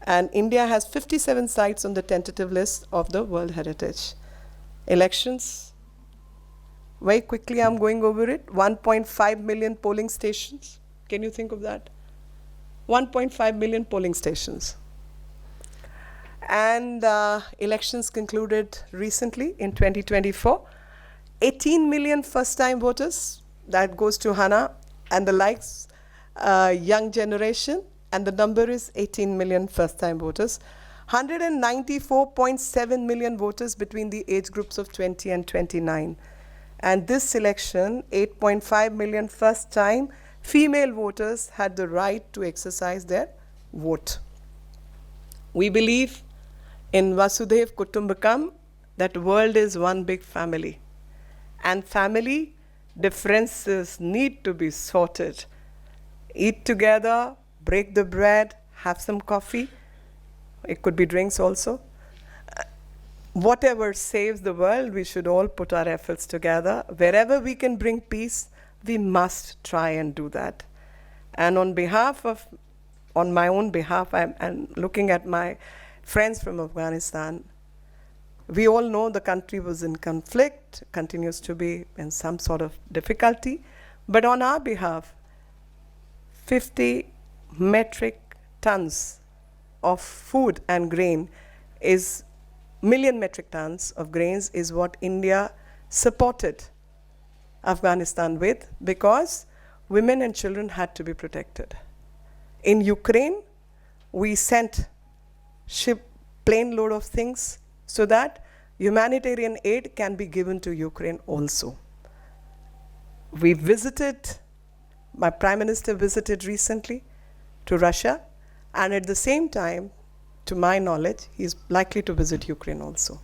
A: And India has 57 sites on the tentative list of the World Heritage. Elections. Very quickly, I'm going over it. 1.5 million polling stations. Can you think of that? 1.5 million polling stations. And elections concluded recently in 2024. 18 million first-time voters. That goes to Hana and the likes, young generation. And the number is 18 million first-time voters. 194.7 million voters between the age groups of 20 and 29. And this election, 8.5 million first-time female voters had the right to exercise their vote. We believe in Vasudhaiv Kutumbakam, that world is one big family. And family differences need to be sorted. Eat together, break the bread, have some coffee. It could be drinks also. Whatever saves the world, we should all put our efforts together. Wherever we can bring peace, we must try and do that. And on my own behalf, I'm looking at my friends from Afghanistan. We all know the country was in conflict, continues to be in some sort of difficulty. But on our behalf, 50 metric tons of food and grain is million metric tons of grains is what India supported Afghanistan with, because women and children had to be protected. In Ukraine, we sent plane load of things so that humanitarian aid can be given to Ukraine also. We visited, my Prime Minister visited recently to Russia, and at the same time, to my knowledge, he's likely to visit Ukraine also.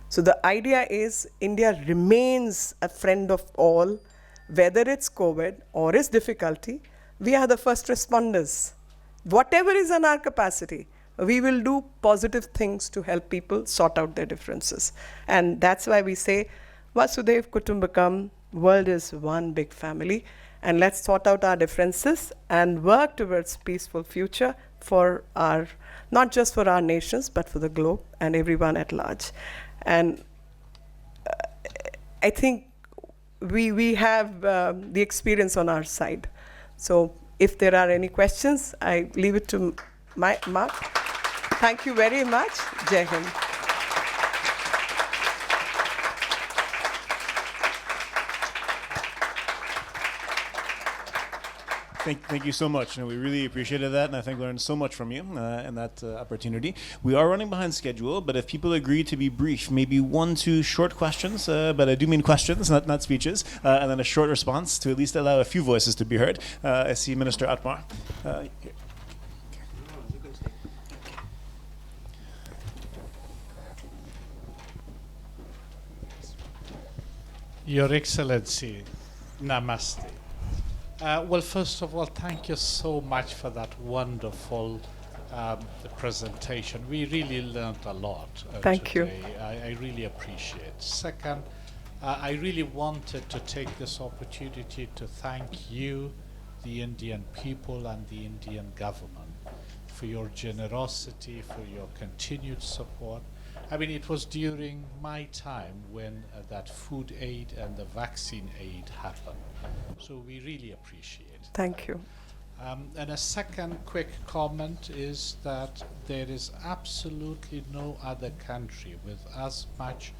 A: So the idea is India remains a friend of all, whether it's COVID or it's difficulty. We are the first responders. Whatever is in our capacity, we will do positive things to help people sort out their differences. And that's why we say, Vasudhaiv Kutumbakam, world is one big family. And let's sort out our differences and work towards peaceful future for our, not just for our nations, but for the globe and everyone at large. And I think we have the experience on our side. So if there are any questions, I leave it to Mark. Thank you very much. Jai Hind.
B: Thank you so much. We really appreciated that, and I think we learned so much from you in that opportunity. We are running behind schedule, but if people agree to be brief, maybe 1-2 short questions, but I do mean questions, not speeches, and then a short response to at least allow a few voices to be heard. I see Minister Atmar. Here.
C: Your Excellency, Namaste. Well, first of all, thank you so much for that wonderful presentation. We really learned a lot
A: Thank
C: today. I really appreciate. Second, I really wanted to take this opportunity to thank you, the Indian people and the Indian government, for your generosity, for your continued support. I mean, it was during my time when that food aid and the vaccine aid happened. So we really appreciate it.
A: Thank you.
C: And a second quick comment is that there is absolutely no other country with as much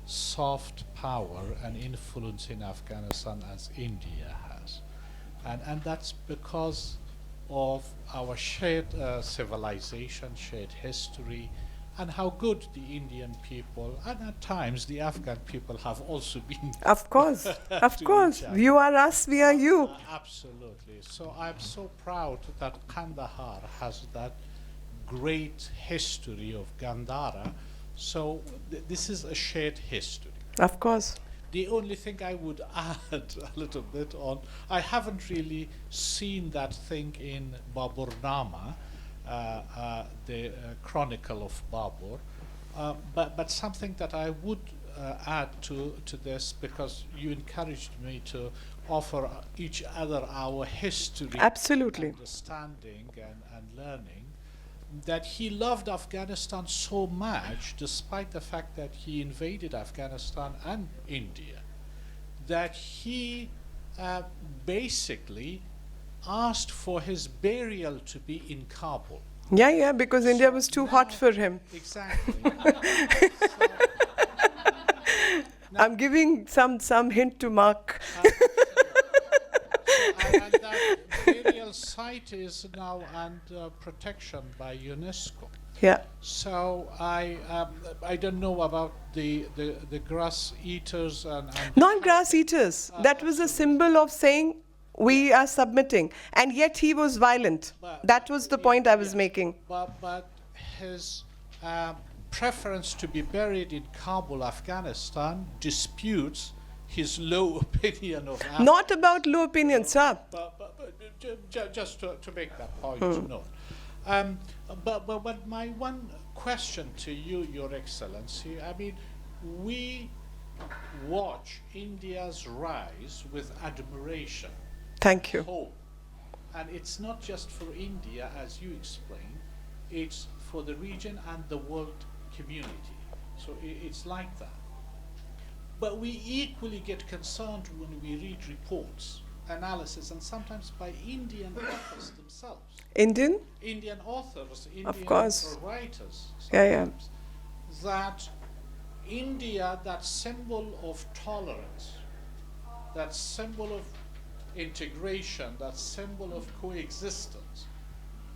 C: soft power and influence in Afghanistan as India has. And that's because of our shared civilization, shared history, and how good the Indian people and at times the Afghan people have also been.
A: Of course, of
C: to
A: course.
C: each other.
A: You are us, we are you.
C: Absolutely. So I'm so proud that Kandahar has that great history of Gandhara. So this is a shared history.
A: Of course.
C: The only thing I would add a little bit on, I haven't really seen that thing in Baburnama, the Chronicle of Babur, but something that I would add to this, because you encouraged me to offer each other our history,
A: Absolutely.
C: understanding and learning, that he loved Afghanistan so much, despite the fact that he invaded Afghanistan and India, that he basically asked for his burial to be in Kabul.
A: Yeah, because India
C: So
A: was too hot
C: now-
A: for him.
C: Exactly.
A: I'm giving some hint to Mark.
C: And that burial site is now under protection by UNESCO.
A: Yeah.
C: So I don't know about the grass eaters and
A: Non grass eaters. That was a symbol of saying we are submitting. And yet he was violent. That was the point I was making.
C: but his preference to be buried in Kabul, Afghanistan, disputes his low opinion of Afghanistan.
A: Not about low opinion, sir.
C: But just to make that point known. But my one question to you, Your Excellency, I mean, we watch India's rise with admiration,
A: Thank you.
C: hope. And it's not just for India, as you explained, it's for the region and the world community. So it's like that. But we equally get concerned when we read reports, analysis, and sometimes by Indian authors themselves.
A: Indian?
C: Indian authors, Indian
A: course.
C: writers,
A: Yeah.
C: sometimes, that India, that symbol of tolerance, that symbol of integration, that symbol of coexistence,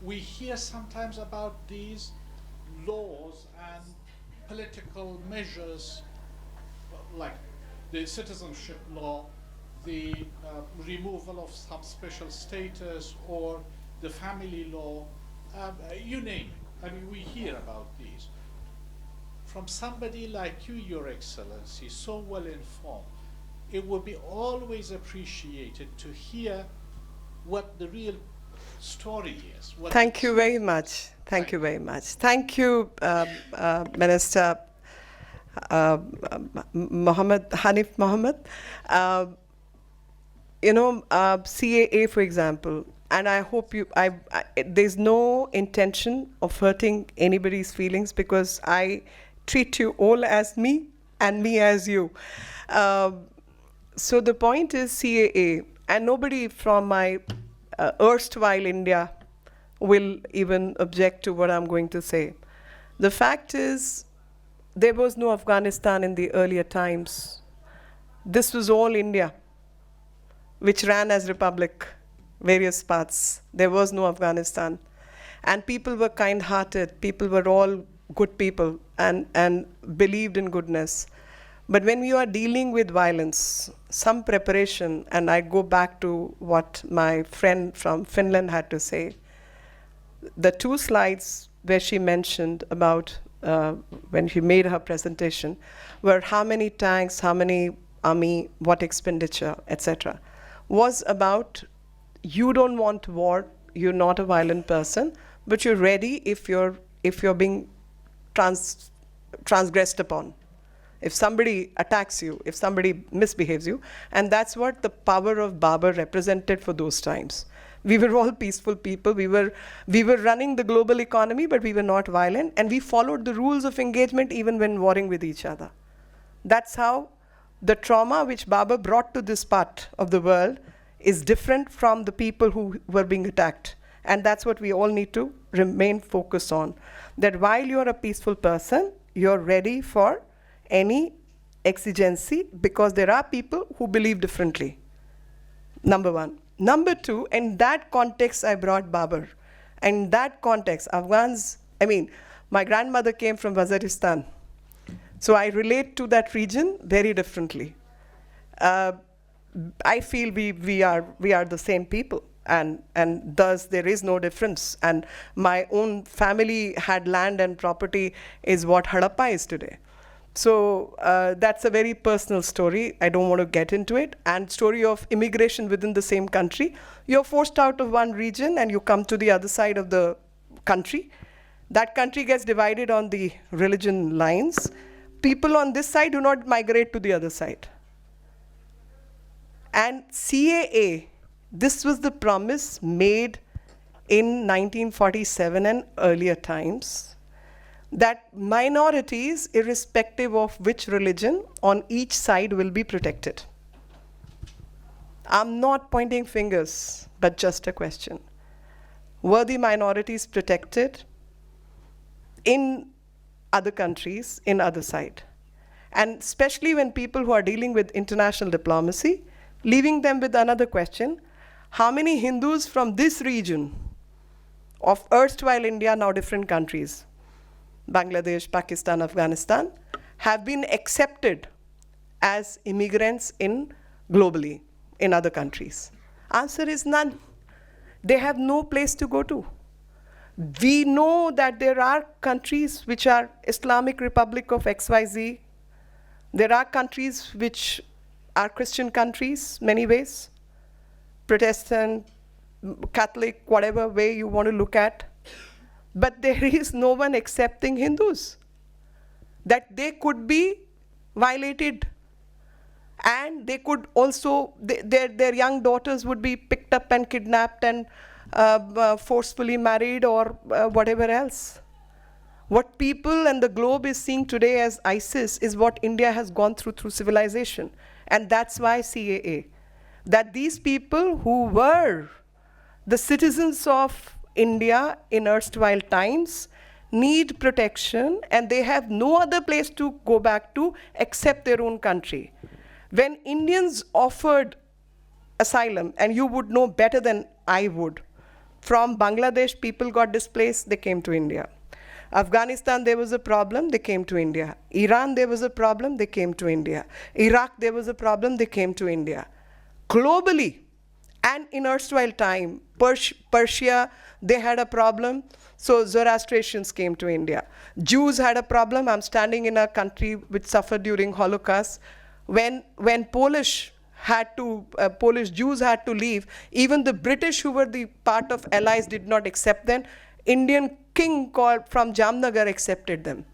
C: we hear sometimes about these laws and political measures like the citizenship law, the removal of some special status, or the family law, you name it. I mean, we hear about these. From somebody like you, Your Excellency, so well informed, it would be always appreciated to hear what the real story is.
A: Thank you very much. Thank you very much. Thank you, Minister Hanif Mohammed. CAA, for example, and I hope there's no intention of hurting anybody's feelings, because I treat you all as me and me as you. So the point is CAA, and nobody from my erstwhile India will even object to what I'm going to say. The fact is, there was no Afghanistan in the earlier times. This was all India, which ran as republic, various parts. There was no Afghanistan. And people were kind-hearted. People were all good people and believed in goodness. But when we are dealing with violence, some preparation, and I go back to what my friend from Finland had to say, the 2 slides where she mentioned about when she made her presentation were how many tanks, how many army, what expenditure, etc. was about you don't want war, you're not a violent person, but you're ready if you're being transgressed upon. If somebody attacks you, if somebody misbehaves you, and that's what the power of Babur represented for those times. We were all peaceful people. We were running the global economy, but we were not violent. And we followed the rules of engagement even when warring with each other. That's how the trauma which Babur brought to this part of the world is different from the people who were being attacked. And that's what we all need to remain focused on. That while you're a peaceful person, you're ready for any exigency, because there are people who believe differently. Number one. Number two, in that context, I brought Babur. In that context, Afghans, my grandmother came from Waziristan. So I relate to that region very differently. I feel we are the same people, and thus there is no difference. And my own family had land and property is what Harappa is today. So that's a very personal story. I don't want to get into it. And story of immigration within the same country. You're forced out of one region and you come to the other side of the country. That country gets divided on the religion lines. People on this side do not migrate to the other side. And CAA, this was the promise made in 1947 and earlier times, that minorities, irrespective of which religion, on each side will be protected. I'm not pointing fingers, but just a question. Were the minorities protected in other countries, in other side? And especially when people who are dealing with international diplomacy, leaving them with another question: how many Hindus from this region of erstwhile India, now different countries, Bangladesh, Pakistan, Afghanistan, have been accepted as immigrants globally in other countries? Answer is none. They have no place to go to. We know that there are countries which are Islamic Republic of XYZ. There are countries which are Christian countries, many ways, Protestant, Catholic, whatever way you want to look at. But there is no one accepting Hindus, that they could be violated, and they could also, their young daughters would be picked up and kidnapped and forcefully married or whatever else. What people and the globe is seeing today as ISIS is what India has gone through civilization. And that's why CAA, that these people who were the citizens of India in erstwhile times need protection, and they have no other place to go back to except their own country. When Indians offered asylum, and you would know better than I would, from Bangladesh, people got displaced, they came to India. Afghanistan, there was a problem, they came to India. Iran, there was a problem, they came to India. Iraq, there was a problem, they came to India. Globally, and in erstwhile time, Persia, they had a problem, so Zoroastrians came to India. Jews had a problem. I'm standing in a country which suffered during Holocaust. When Polish Jews had to leave, even the British, who were the part of allies, did not accept them. Indian king called from Jamnagar accepted them.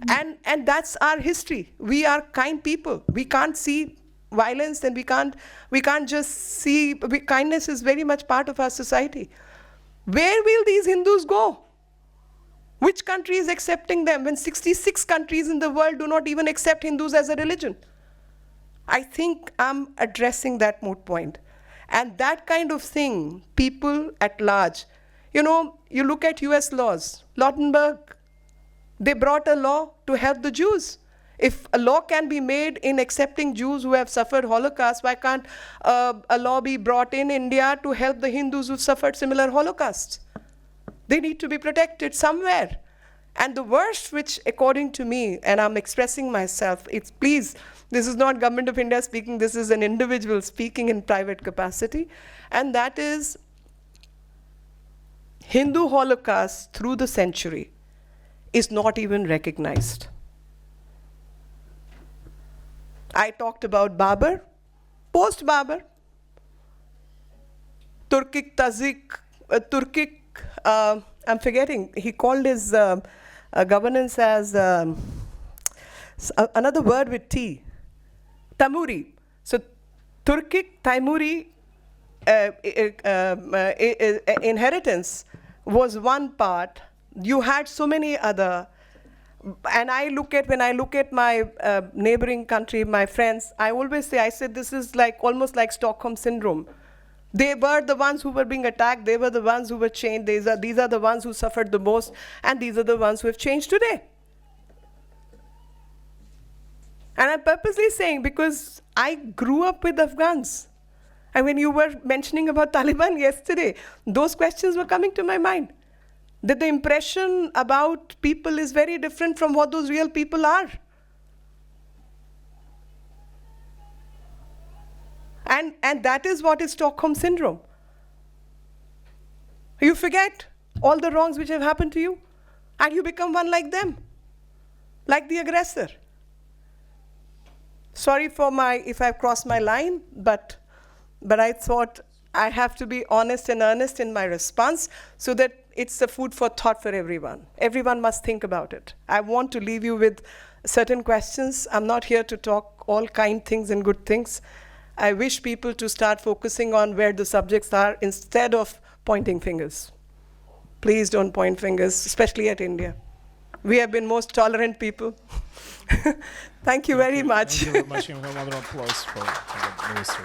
A: And that's our history. We are kind people. We can't see violence, and we can't just see, kindness is very much part of our society. Where will these Hindus go? Which country is accepting them when 66 countries in the world do not even accept Hindus as a religion? I think I'm addressing that moot point. And that kind of thing, people at large, you look at US laws. Lautenberg, they brought a law to help the Jews. If a law can be made in accepting Jews who have suffered Holocaust, why can't a law be brought in India to help the Hindus who suffered similar Holocausts? They need to be protected somewhere. And the worst, which according to me, and I'm expressing myself, it's please, this is not Government of India speaking, this is an individual speaking in private capacity, and that is Hindu Holocaust through the century is not even recognized. I talked about Babur, post-Babur, Turkic, I'm forgetting, he called his governance as another word with T, Tamuri. So Turkic, Taimuri inheritance was one part. You had so many other. And when I look at my neighboring country, my friends, I always say, I said, this is like almost like Stockholm syndrome. They were the ones who were being attacked. They were the ones who were chained. These are the ones who suffered the most. And these are the ones who have changed today. And I'm purposely saying, because I grew up with Afghans. And when you were mentioning about Taliban yesterday, those questions were coming to my mind. That the impression about people is very different from what those real people are. And that is what is Stockholm syndrome. You forget all the wrongs which have happened to you, and you become one like them, like the aggressor. Sorry for if I've crossed my line, but I thought I have to be honest and earnest in my response so that it's a food for thought for everyone. Everyone must think about it. I want to leave you with certain questions. I'm not here to talk all kind things and good things. I wish people to start focusing on where the subjects are instead of pointing fingers. Please don't point fingers, especially at India. We have been most tolerant people. Thank you very much.
B: Thank you very much. And a round of applause for the minister.